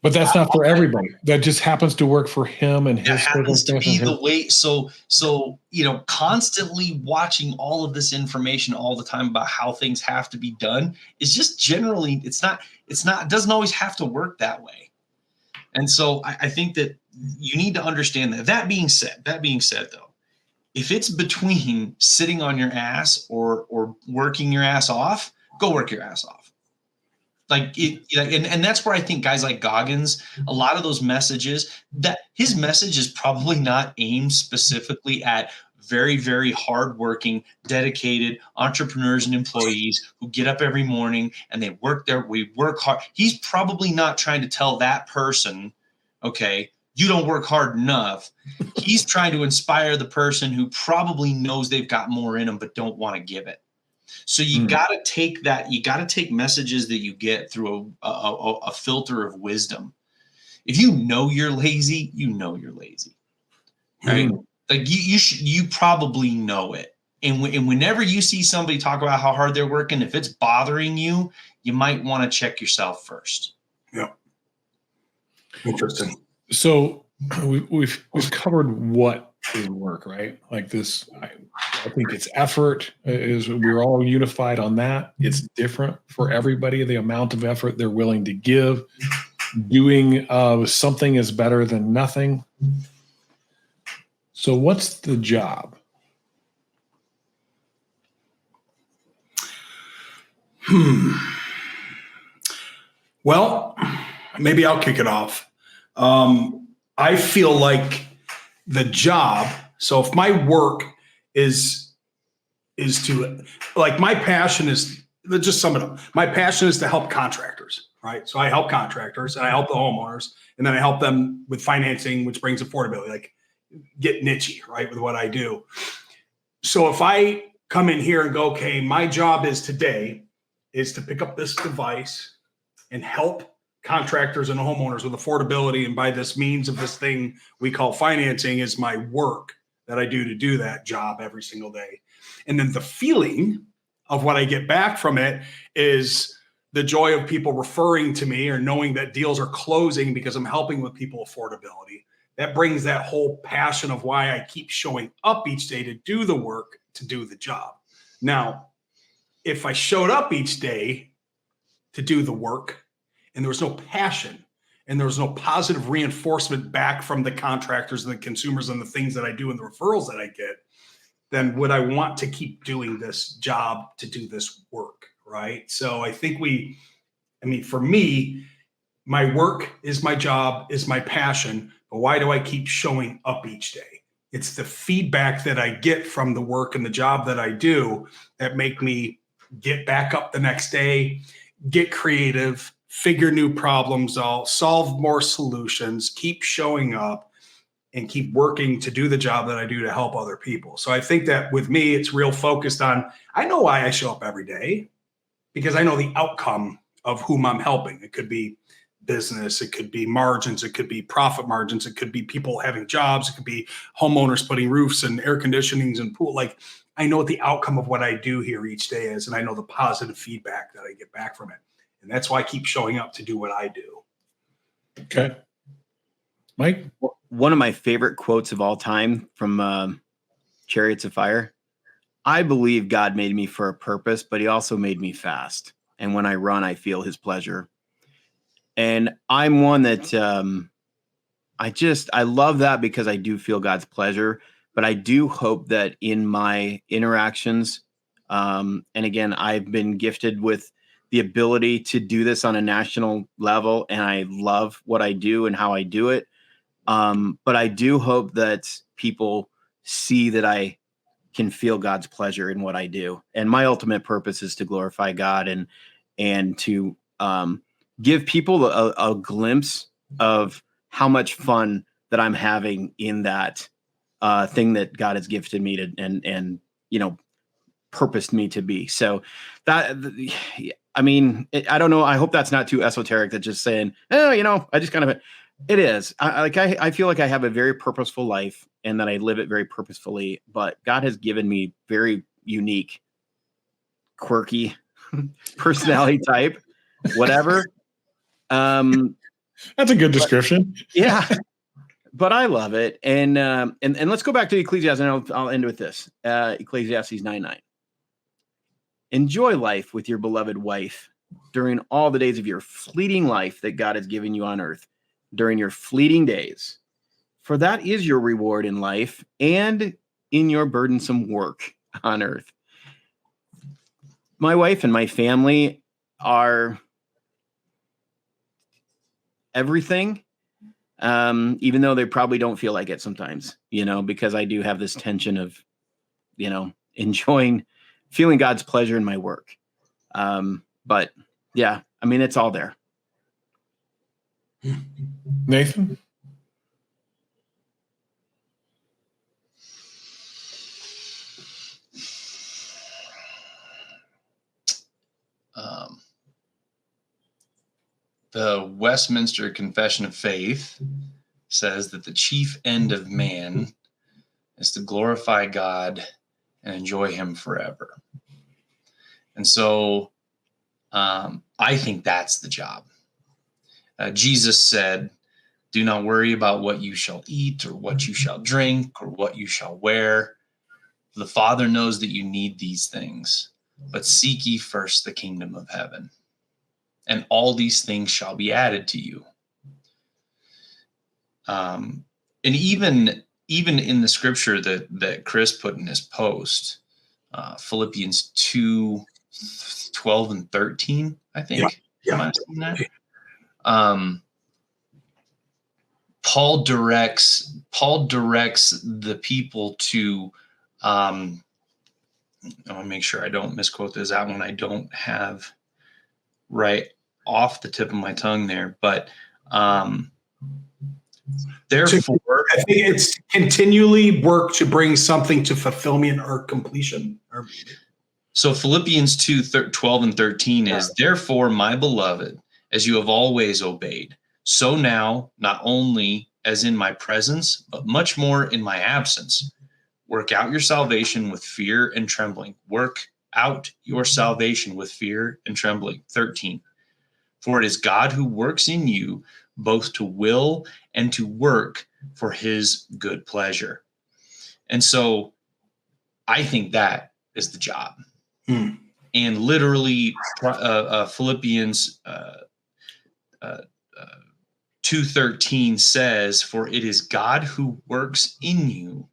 but that's not for everybody. That just happens to work for him and his. That happens to be the way. So constantly watching all of this information all the time about how things have to be done is just generally, it doesn't always have to work that way. And so I think that you need to understand that. That being said though, if it's between sitting on your ass or working your ass off, go work your ass off. And that's where I think guys like Goggins, a lot of those messages, that his message is probably not aimed specifically at very, very hardworking, dedicated entrepreneurs and employees who get up every morning and we work hard. He's probably not trying to tell that person, okay, you don't work hard enough. He's trying to inspire the person who probably knows they've got more in them but don't want to give it. So you got to take that. You got to take messages that you get through a filter of wisdom. If you know you're lazy, you know you're lazy, right? Like you probably know it. And whenever you see somebody talk about how hard they're working, if it's bothering you, you might want to check yourself first. Yeah. Interesting. So we've covered what is work, right? Like this, I think it's effort. We're all unified on that. It's different for everybody. The amount of effort they're willing to give. Doing something is better than nothing. So what's the job? Well, maybe I'll kick it off. I feel like the job. So if my work is to, like, my passion is, let's just sum it up. My passion is to help contractors, right? So I help contractors and I help the homeowners, and then I help them with financing, which brings affordability, like get niche, right, with what I do. So if I come in here and go, okay, my job today is to pick up this device and help contractors and homeowners with affordability, and by this means of this thing we call financing, is my work that I do to do that job every single day. And then the feeling of what I get back from it is the joy of people referring to me or knowing that deals are closing because I'm helping with people affordability. That brings that whole passion of why I keep showing up each day to do the work, to do the job. Now, if I showed up each day to do the work and there was no passion and there was no positive reinforcement back from the contractors and the consumers and the things that I do and the referrals that I get, then would I want to keep doing this job to do this work, right? So I think for me, my work is my job, is my passion, but why do I keep showing up each day? It's the feedback that I get from the work and the job that I do that make me get back up the next day, get creative, figure new problems out, solve more solutions, keep showing up, and keep working to do the job that I do to help other people. So I think that with me, it's real focused on, I know why I show up every day, because I know the outcome of whom I'm helping. It could be business, it could be margins, it could be profit margins, it could be people having jobs, it could be homeowners putting roofs and air conditionings and pool. Like, I know what the outcome of what I do here each day is, and I know the positive feedback that I get back from it. And that's why I keep showing up to do what I do. Okay. Mike? One of my favorite quotes of all time from Chariots of Fire. I believe God made me for a purpose, but he also made me fast. And when I run, I feel his pleasure. And I'm one that I love that because I do feel God's pleasure, but I do hope that in my interactions, and again, I've been gifted with the ability to do this on a national level, and I love what I do and how I do it. But I do hope that people see that I can feel God's pleasure in what I do. And my ultimate purpose is to glorify God and to give people a glimpse of how much fun that I'm having in that thing that God has gifted me to and purposed me to be. So that, I mean, I don't know. I hope that's not too esoteric. That just saying, I just kind of, it is. I feel like I have a very purposeful life and that I live it very purposefully. But God has given me very unique, quirky personality type, whatever. That's a good description. Yeah, but I love it. And let's go back to Ecclesiastes, and I'll end with this. Ecclesiastes 9:9. Enjoy life with your beloved wife during all the days of your fleeting life that God has given you on earth, during your fleeting days. For that is your reward in life and in your burdensome work on earth. My wife and my family are everything, even though they probably don't feel like it sometimes, because I do have this tension of, feeling God's pleasure in my work. But yeah, I mean, it's all there. Nathan? The Westminster Confession of Faith says that the chief end of man is to glorify God and enjoy him forever. And so I think that's the job. Jesus said, do not worry about what you shall eat or what you shall drink or what you shall wear. The Father knows that you need these things, but seek ye first the kingdom of heaven, and all these things shall be added to you. And even in the scripture that Chris put in his post, Philippians 2:12 and 13, I think. Yeah. Paul directs the people to, I want to make sure I don't misquote this. That one I don't have right off the tip of my tongue there, but therefore, I think it's continually work to bring something to fulfillment or completion. So Philippians 2:12 and 13 is, therefore, my beloved, as you have always obeyed, so now, not only as in my presence, but much more in my absence, work out your salvation with fear and trembling. Work out your salvation with fear and trembling. 13. For it is God who works in you both to will and to work for his good pleasure. And so I think that is the job. And literally Philippians 2:13 says, for it is God who works in you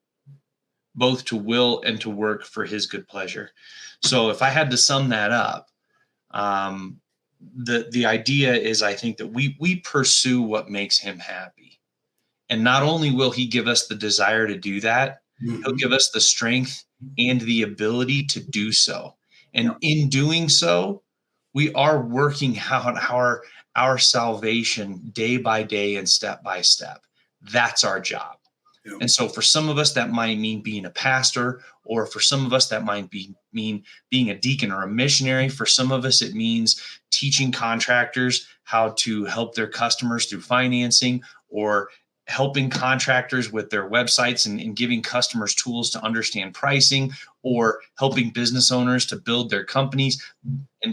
both to will and to work for his good pleasure. So if I had to sum that up, the idea is, I think that we pursue what makes him happy. And not only will he give us the desire to do that, he'll give us the strength and the ability to do so. And in doing so, we are working out our salvation day by day and step by step. That's our job. Yeah. And so for some of us, that might mean being a pastor, or for some of us, that might mean being a deacon or a missionary. For some of us, it means teaching contractors how to help their customers through financing, or helping contractors with their websites and giving customers tools to understand pricing, or helping business owners to build their companies.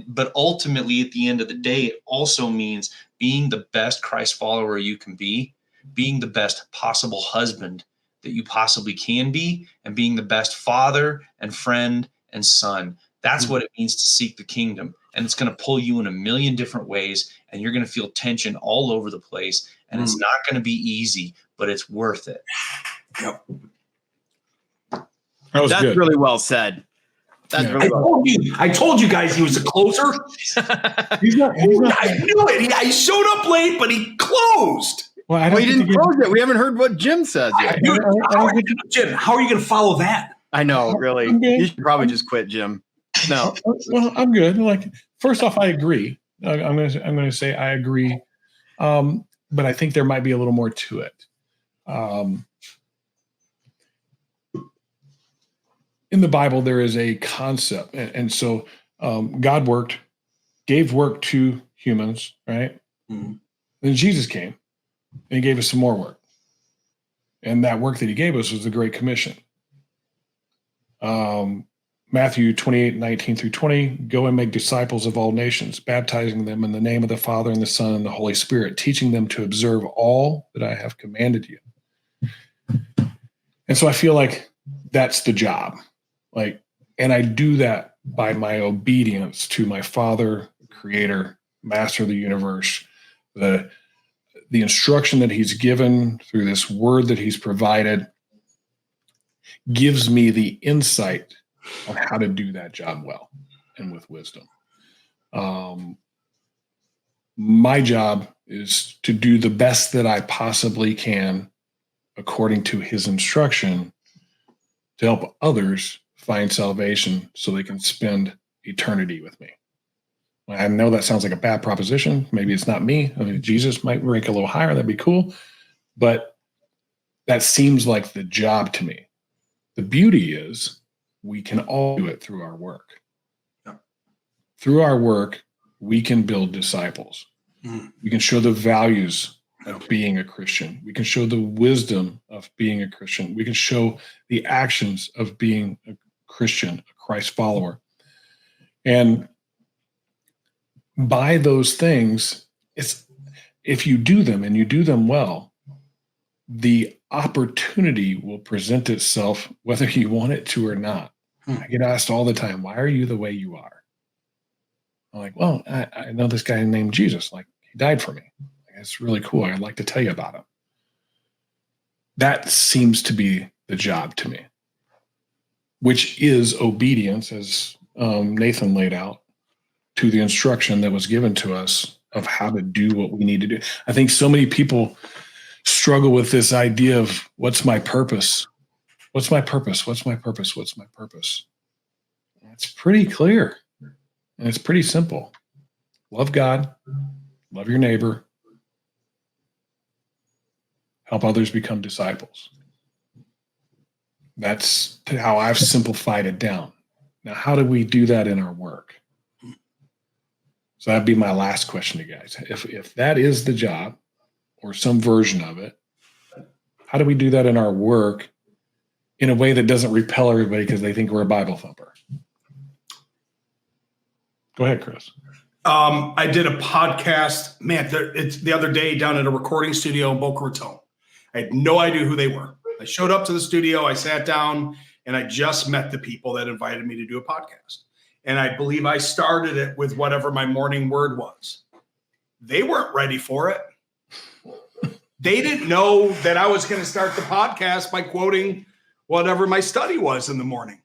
But ultimately, at the end of the day, it also means being the best Christ follower you can be, being the best possible husband that you possibly can be, and being the best father and friend and son. That's what it means to seek the kingdom. And it's going to pull you in a million different ways, and you're going to feel tension all over the place. And it's not going to be easy, but it's worth it. Yep. That's good. really well said. That's Yeah. really well. I told you guys he was a closer. He's not. I knew it. I showed up late, but he closed. Well, Well, you didn't close it. We haven't heard what Jim says yet. Jim, how are you going to follow that? I know, really. You should probably just quit, Jim. No. Well, I'm good. Like, first off, I agree. I'm going to say I agree, but I think there might be a little more to it. In the Bible, there is a concept, and so God gave work to humans, right? Mm-hmm. Then Jesus came, and he gave us some more work, and that work that he gave us was the Great Commission. Matthew 28:19-20, go and make disciples of all nations, baptizing them in the name of the Father and the Son and the Holy Spirit, teaching them to observe all that I have commanded you. And so I feel like that's the job. And I do that by my obedience to my Father, Creator, Master of the universe, the instruction that he's given through this word that he's provided gives me the insight on how to do that job well and with wisdom. My job is to do the best that I possibly can according to his instruction to help others find salvation so they can spend eternity with me. I know that sounds like a bad proposition. Maybe it's not me. I mean, Jesus might rank a little higher. That'd be cool. But that seems like the job to me. The beauty is we can all do it through our work. Yeah. Through our work, we can build disciples. We can show the values of being a Christian. We can show the wisdom of being a Christian. We can show the actions of being a Christian, a Christ follower. And by those things, if you do them and you do them well, the opportunity will present itself whether you want it to or not. I get asked all the time, why are you the way you are? I'm like, well, I know this guy named Jesus. Like, he died for me. It's really cool. I'd like to tell you about him. That seems to be the job to me, which is obedience, as Nathan laid out, to the instruction that was given to us of how to do what we need to do. I think so many people struggle with this idea of what's my purpose? What's my purpose? What's my purpose? What's my purpose? It's pretty clear and it's pretty simple. Love God, love your neighbor, help others become disciples. That's how I've simplified it down. Now, how do we do that in our work? So that'd be my last question to you guys. If that is the job or some version of it, how do we do that in our work in a way that doesn't repel everybody because they think we're a Bible thumper? Go ahead, Chris. I did a podcast, man, it's the other day down at a recording studio in Boca Raton. I had no idea who they were. I showed up to the studio, I sat down, and I just met the people that invited me to do a podcast. And I believe I started it with whatever my morning word was. They weren't ready for it. They didn't know that I was going to start the podcast by quoting whatever my study was in the morning.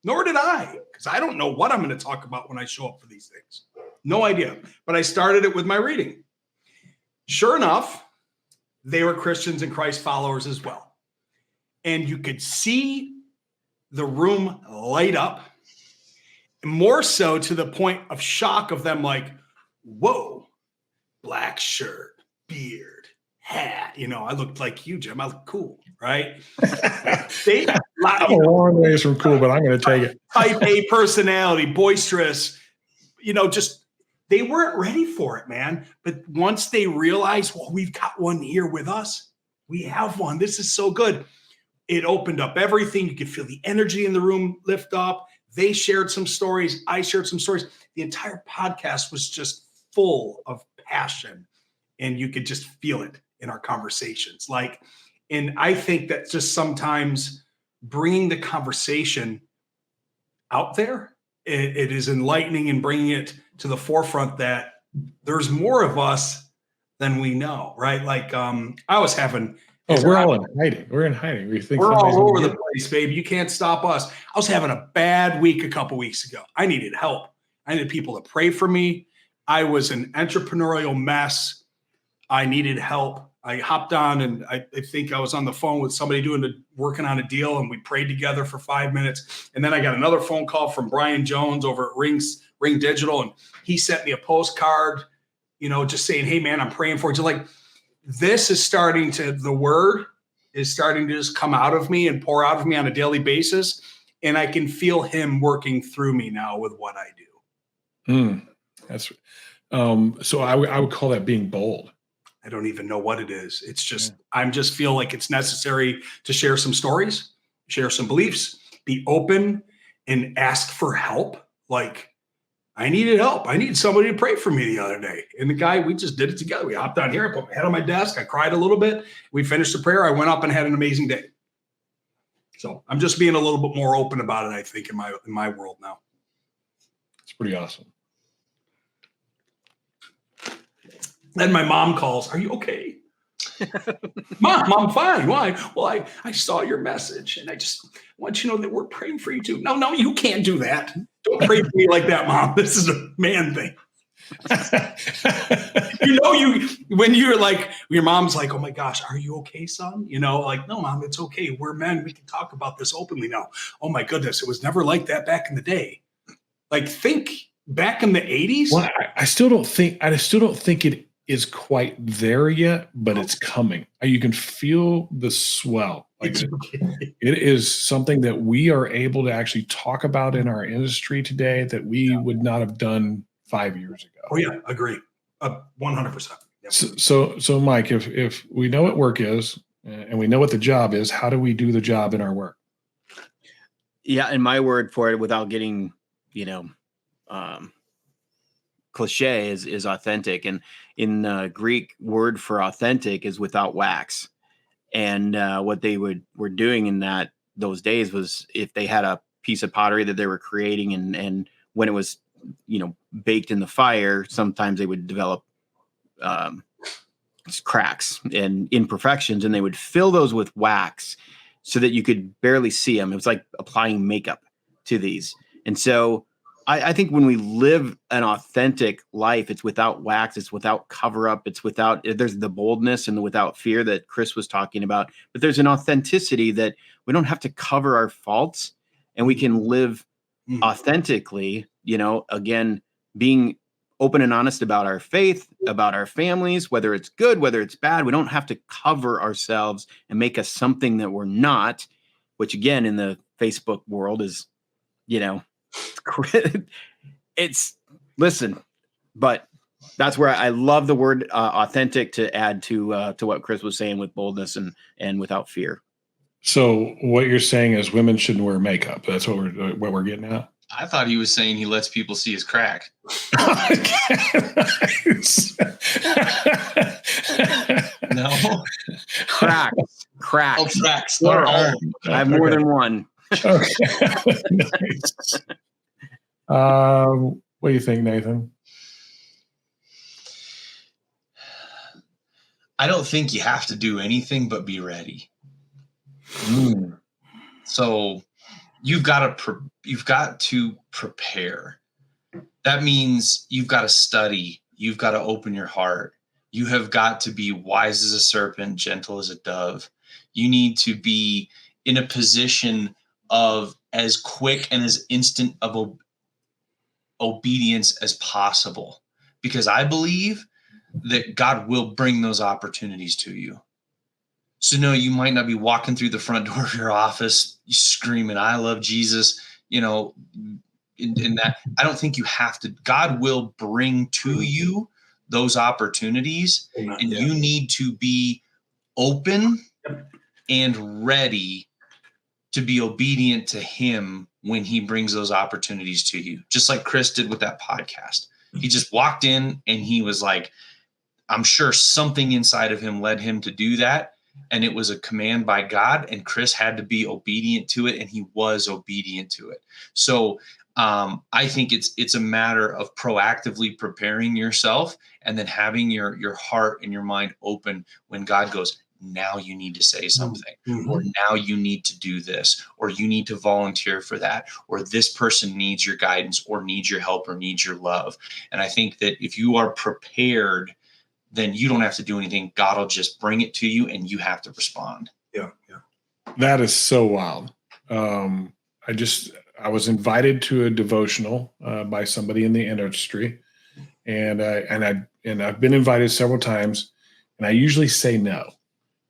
Nor did I, because I don't know what I'm going to talk about when I show up for these things. No idea. But I started it with my reading. Sure enough, they were Christians and Christ followers as well. And you could see the room light up, more so to the point of shock of them like, whoa, black shirt, beard, hat. You know, I looked like you, Jim. I look cool, right? I'm a long ways from cool, but I'm going to take it. Type A personality, boisterous, just they weren't ready for it, man. But once they realized, well, we've got one here with us, We have one. This is so good. It opened up everything. You could feel the energy in the room lift up. They shared some stories. I shared some stories. The entire podcast was just full of passion, and you could just feel it in our conversations. And I think that just sometimes bringing the conversation out there, it is enlightening and bringing it to the forefront that there's more of us than we know, right? I was having. We're all in hiding. We're in hiding. We're all over the place, baby. You can't stop us. I was having a bad week a couple weeks ago. I needed help. I needed people to pray for me. I was an entrepreneurial mess. I needed help. I hopped on and I think I was on the phone with somebody working on a deal, and we prayed together for 5 minutes. And then I got another phone call from Brian Jones over at Ring Digital, and he sent me a postcard, just saying, "Hey man, I'm praying for you." Just this is the word is starting to just come out of me and pour out of me on a daily basis. And I can feel him working through me now with what I do. That's so I would call that being bold. I don't even know what it is. It's just, I'm just feel like it's necessary to share some stories, share some beliefs, be open and ask for help. I needed help. I needed somebody to pray for me the other day. And the guy, we just did it together. We hopped on here, I put my head on my desk. I cried a little bit. We finished the prayer. I went up and had an amazing day. So I'm just being a little bit more open about it, I think, in my world now. It's pretty awesome. Then my mom calls. "Are you okay?" "Mom, I'm fine. Why?" "Well, I saw your message, and I just want you to know that we're praying for you too." No, you can't do that. Don't pray for me like that, Mom. This is a man thing. When you're your mom's like, "Oh my gosh, are you okay, son?" "No, Mom, it's okay. We're men. We can talk about this openly now." "Oh my goodness, it was never like that back in the day." Think back in the 80s. Well, I still don't think it is quite there yet, but it's coming. You can feel the swell. It is something that we are able to actually talk about in our industry today that we would not have done 5 years ago. Oh yeah, agree, 100%. Yep. So Mike, if we know what work is and we know what the job is, how do we do the job in our work? Yeah, and my word for it, without getting cliche, is authentic. And in Greek, word for authentic is without wax. And what they were doing in those days was, if they had a piece of pottery that they were creating, and when it was baked in the fire, sometimes they would develop cracks and imperfections, and they would fill those with wax so that you could barely see them. It was like applying makeup to these. And so I think when we live an authentic life, it's without wax, it's without cover up, there's the boldness and the without fear that Chris was talking about, but there's an authenticity that we don't have to cover our faults, and we can live authentically, again, being open and honest about our faith, about our families, whether it's good, whether it's bad. We don't have to cover ourselves and make us something that we're not, which again, in the Facebook world is, but that's where I love the word authentic to add to what Chris was saying with boldness and without fear. So what you're saying is women shouldn't wear makeup. That's what we're getting at. I thought he was saying he lets people see his crack. No. Cracks. Oh, cracks. I have more than one. Okay. Nice. What do you think, Nathan? I don't think you have to do anything but be ready. So you've got to prepare. That means you've got to study. You've got to open your heart. You have got to be wise as a serpent, gentle as a dove. You need to be in a position of as quick and as instant of obedience as possible, because I believe that God will bring those opportunities to you. So no, you might not be walking through the front door of your office screaming, "I love Jesus," in that. I don't think you have to. God will bring to you those opportunities, and you need to be open and ready to be obedient to him when he brings those opportunities to you. Just like Chris did with that podcast. He just walked in and he was like, I'm sure something inside of him led him to do that. And it was a command by God, and Chris had to be obedient to it, and he was obedient to it. So I think it's a matter of proactively preparing yourself and then having your heart and your mind open when God goes, now you need to say something, or now you need to do this, or you need to volunteer for that, or this person needs your guidance or needs your help or needs your love. And I think that if you are prepared, then you don't have to do anything. God will just bring it to you and you have to respond. Yeah. That is so wild. I was invited to a devotional by somebody in the industry, and I've been invited several times, and I usually say no.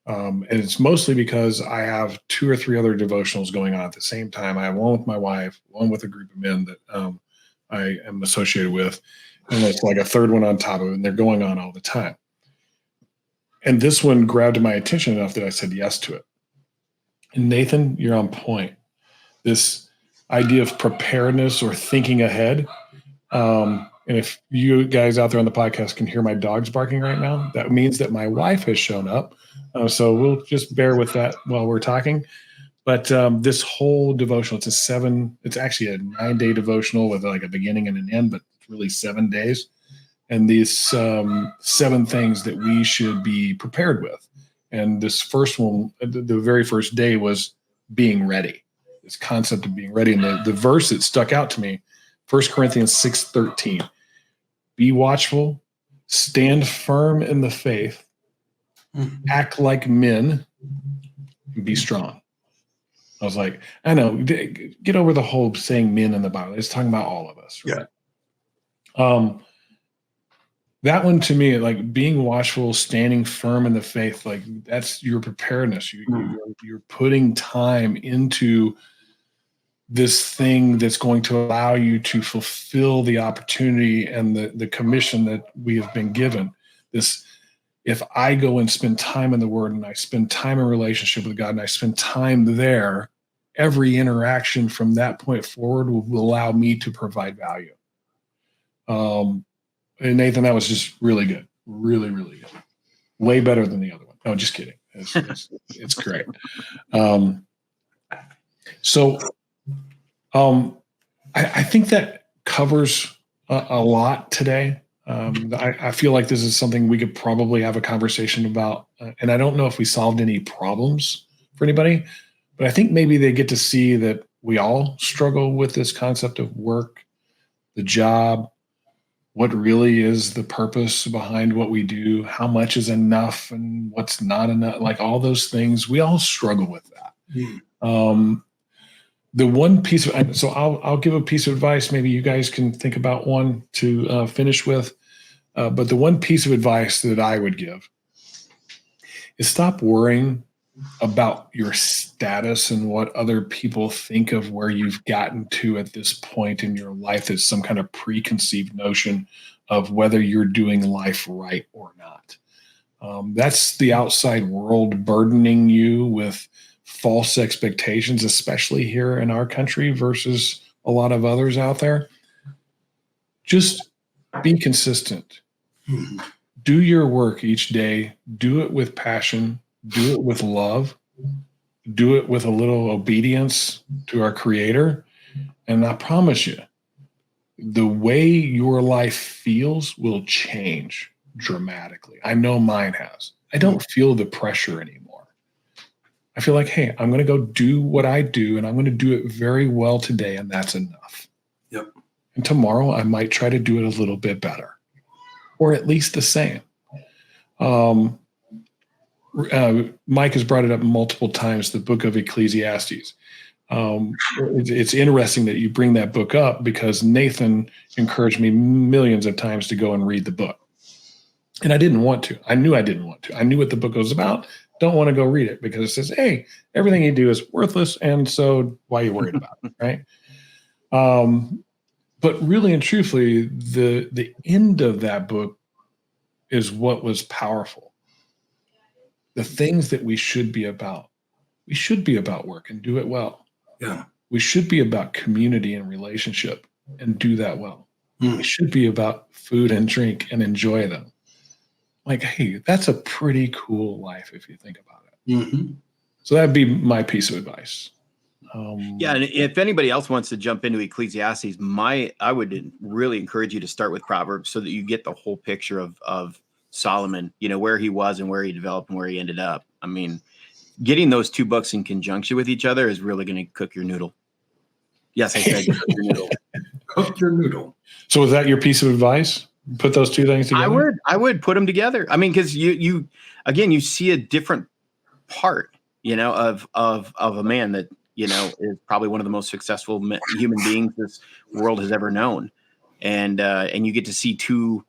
And it's mostly because I have 2 or 3 other devotionals going on at the same time. I have one with my wife, one with a group of men that I am associated with, and it's like a third one on top of it, and they're going on all the time. And this one grabbed my attention enough that I said yes to it. And Nathan, you're on point. This idea of preparedness or thinking ahead. And if you guys out there on the podcast can hear my dogs barking right now, that means that my wife has shown up. So we'll just bear with that while we're talking. But this whole devotional, it's actually a 9-day devotional with like a beginning and an end, but it's really 7 days. And these 7 things that we should be prepared with. And this first one, the very first day, was being ready. This concept of being ready. And the verse that stuck out to me, 1 Corinthians 6:13. Be watchful, stand firm in the faith, act like men, and be strong. I was like, I know, get over the whole saying men in the Bible. It's talking about all of us, right? Yeah. That one to me, like being watchful, standing firm in the faith, like that's your preparedness. You're putting time into this thing that's going to allow you to fulfill the opportunity and the commission that we have been given. If I go and spend time in the Word and I spend time in relationship with God and I spend time there, every interaction from that point forward will allow me to provide value. And Nathan, that was just really good. Really, really good. Way better than the other one. No, just kidding. It's great. I think that covers a lot today. I feel like this is something we could probably have a conversation about. And I don't know if we solved any problems for anybody, but I think maybe they get to see that we all struggle with this concept of work, the job, what really is the purpose behind what we do, how much is enough and what's not enough, like all those things. We all struggle with that. The one piece of, so I'll give a piece of advice. Maybe you guys can think about one to finish with. But the one piece of advice that I would give is stop worrying about your status and what other people think of where you've gotten to at this point in your life as some kind of preconceived notion of whether you're doing life right or not. That's the outside world burdening you with false expectations, especially here in our country versus a lot of others out there. Just be consistent. Do your work each day. Do it with passion. Do it with love. Do it with a little obedience to our Creator. And I promise you, the way your life feels will change dramatically. I know mine has. I don't feel the pressure anymore. I feel like, hey, I'm going to go do what I do, and I'm going to do it very well today, and that's enough. Yep. And tomorrow I might try to do it a little bit better, or at least the same. Mike has brought it up multiple times, the book of Ecclesiastes. It's interesting that you bring that book up because Nathan encouraged me millions of times to go and read the book. And I didn't want to. I knew I didn't want to. I knew what the book was about. Don't want to go read it because it says, hey, everything you do is worthless. And so why are you worried about it, right? But really and truthfully, the end of that book is what was powerful. the things that we should be about. We should be about work and do it well. Yeah. We should be about community and relationship and do that well. Mm. We should be about food and drink and enjoy them. Like, hey, that's a pretty cool life if you think about it. Mm-hmm. So that'd be my piece of advice. Yeah, and if anybody else wants to jump into Ecclesiastes, I would really encourage you to start with Proverbs so that you get the whole picture of Solomon, where he was and where he developed and where he ended up. I mean, getting those two books in conjunction with each other is really going to cook your noodle. Yes, I said cook your noodle. Cook your noodle. So is that your piece of advice? Put those two things together? I would put them together. I mean, because you see a different part, of a man that, is probably one of the most successful human beings this world has ever known. And you get to see two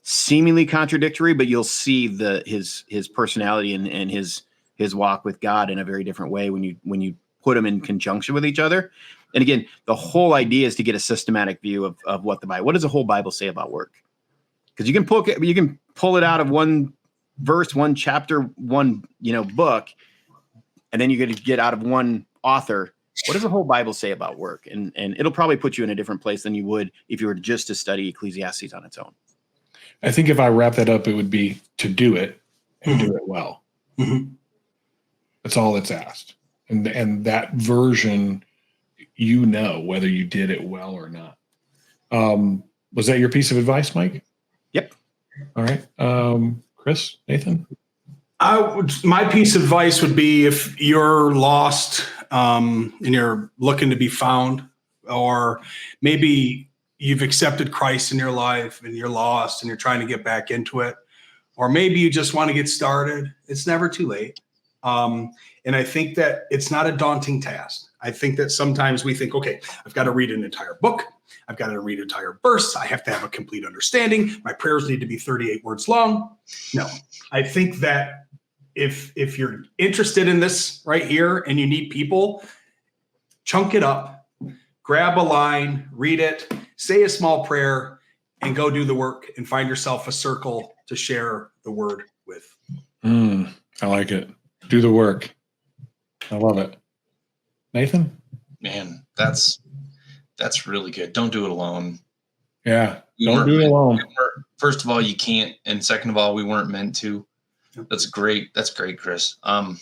seemingly contradictory, but you'll see his personality and his walk with God in a very different way when you put them in conjunction with each other. And again, the whole idea is to get a systematic view of what does the whole Bible say about work? Because you can pull it out of one verse, one chapter, one book, and then you're going to get out of one author. What does the whole Bible say about work? And it'll probably put you in a different place than you would if you were just to study Ecclesiastes on its own. I think if I wrap that up, it would be to do it and do it well. Mm-hmm. That's all that's asked. And that version, whether you did it well or not. Was that your piece of advice, Mike? Yep. All right. Chris, Nathan? My piece of advice would be if you're lost and you're looking to be found, or maybe you've accepted Christ in your life and you're lost and you're trying to get back into it, or maybe you just want to get started, it's never too late. And I think that it's not a daunting task. I think that sometimes we think, okay, I've got to read an entire book. I've got to read an entire verse. I have to have a complete understanding. My prayers need to be 38 words long. No, I think that if you're interested in this right here and you need people, chunk it up, grab a line, read it, say a small prayer, and go do the work and find yourself a circle to share the word with. I like it. Do the work. I love it. Nathan? Man, that's really good. Don't do it alone. Yeah. Don't do it alone. First of all, you can't. And second of all, we weren't meant to. That's great. That's great, Chris. That's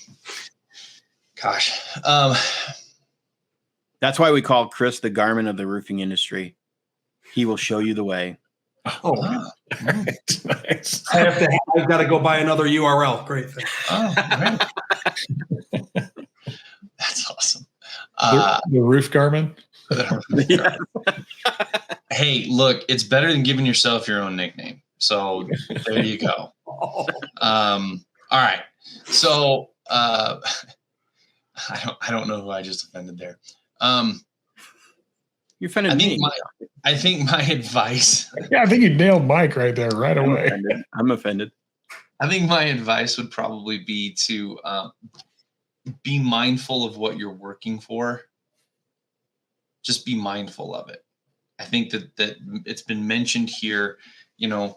why we call Chris the Garmin of the roofing industry. He will show you the way. Nice. I've got to go buy another URL. Great. Right. That's awesome. The roof Garmin? Hey, look, it's better than giving yourself your own nickname. So there you go. All right. So I don't know who I just offended there. You offended me. I think my advice. Yeah, I think you nailed Mike right there right away. I'm offended. I think my advice would probably be to be mindful of what you're working for. Just be mindful of it. I think that it's been mentioned here, you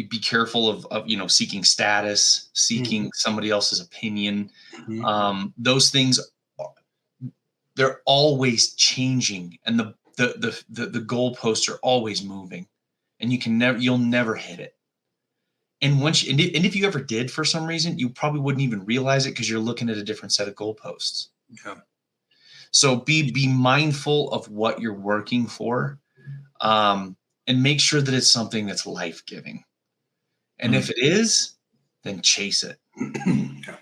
be careful of seeking status, seeking somebody else's opinion. Those things, they're always changing, and the goalposts are always moving, and you'll never hit it. And if you ever did, for some reason, you probably wouldn't even realize it because you're looking at a different set of goalposts. Yeah. So be mindful of what you're working for, and make sure that it's something that's life-giving. And if it is, then chase it. Yeah.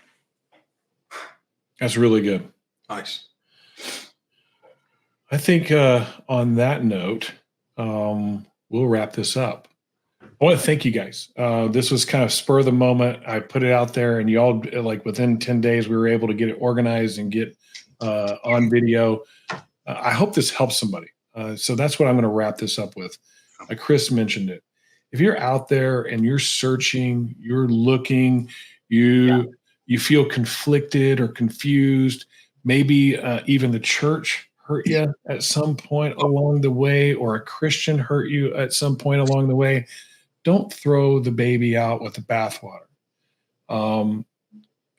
That's really good. Nice. I think on that note, we'll wrap this up. I want to thank you guys. This was kind of spur of the moment. I put it out there, and you all, like within 10 days, we were able to get it organized and get on video. I hope this helps somebody. So that's what I'm going to wrap this up with. Chris mentioned it. If you're out there and you're searching, you're looking, you feel conflicted or confused, maybe even the church hurt you at some point along the way, or a Christian hurt you at some point along the way, don't throw the baby out with the bathwater.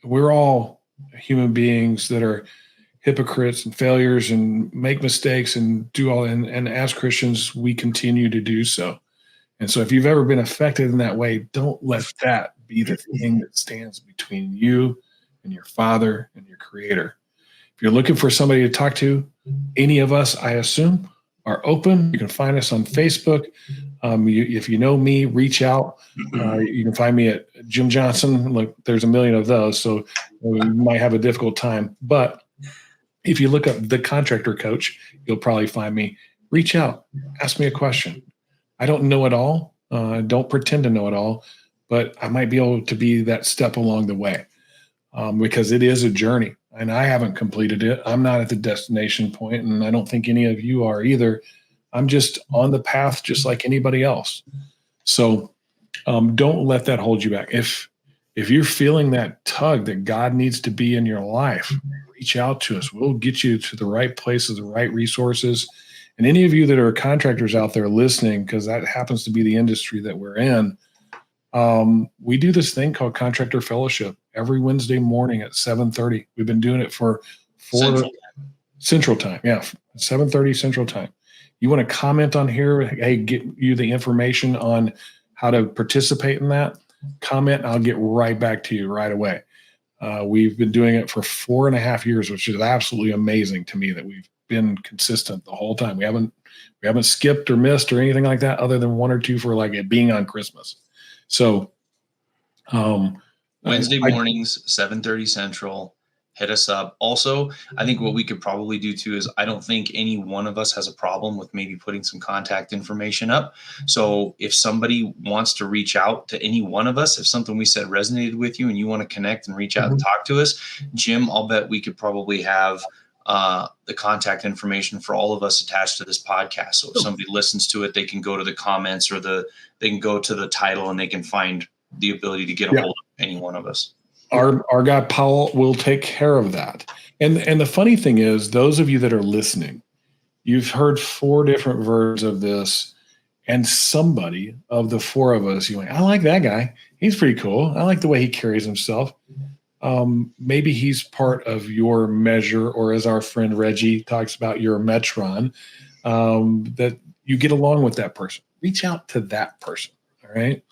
we're all human beings that are hypocrites and failures and make mistakes and do all. And as Christians, we continue to do so. And so if you've ever been affected in that way, don't let that be the thing that stands between you and your Father and your Creator. If you're looking for somebody to talk to, any of us, I assume, are open. You can find us on Facebook. If you know me, reach out. You can find me at Jim Johnson. Look, there's a million of those, so we might have a difficult time. But if you look up the Contractor Coach, you'll probably find me. Reach out. Ask me a question. I don't know it all. Don't pretend to know it all, but I might be able to be that step along the way, because it is a journey, and I haven't completed it. I'm not at the destination point, and I don't think any of you are either. I'm just on the path, just like anybody else. So don't let that hold you back. If you're feeling that tug that God needs to be in your life, reach out to us. We'll get you to the right places, the right resources. And any of you that are contractors out there listening, because that happens to be the industry that we're in, we do this thing called Contractor Fellowship every Wednesday morning at 7:30. We've been doing it for Central Time. Yeah, 7:30 Central Time. You want to comment on here? Hey, get you the information on how to participate in that. Comment, I'll get right back to you right away. We've been doing it for 4.5 years, which is absolutely amazing to me that we've been consistent the whole time. We haven't skipped or missed or anything like that, other than 1 or 2 for like it being on Christmas. So Wednesday mornings, 7:30 Central. Hit us up. Also, I think what we could probably do too is I don't think any one of us has a problem with maybe putting some contact information up. So if somebody wants to reach out to any one of us, if something we said resonated with you and you want to connect and reach out and talk to us, Jim, I'll bet we could probably have the contact information for all of us attached to this podcast. So if somebody listens to it, they can go to the comments or they can go to the title and they can find the ability to get a hold of any one of us. Our guy Paul will take care of that. And the funny thing is, those of you that are listening, you've heard 4 different versions of this, and somebody of the 4 of us, you went, I like that guy. He's pretty cool. I like the way he carries himself. Maybe he's part of your measure, or as our friend Reggie talks about, your metron, that you get along with that person. Reach out to that person. All right.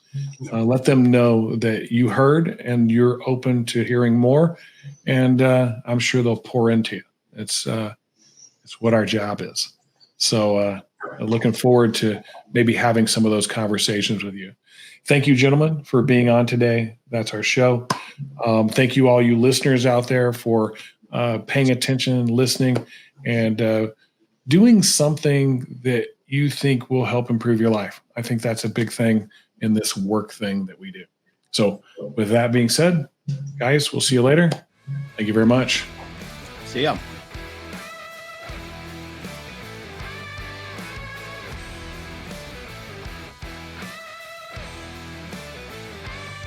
Let them know that you heard and you're open to hearing more, and I'm sure they'll pour into you. It's what our job is. So looking forward to maybe having some of those conversations with you. Thank you, gentlemen, for being on today. That's our show. Thank you, all you listeners out there, for paying attention, listening, and doing something that you think will help improve your life. I think that's a big thing in this work thing that we do. So with that being said, guys, we'll see you later. Thank you very much. See ya.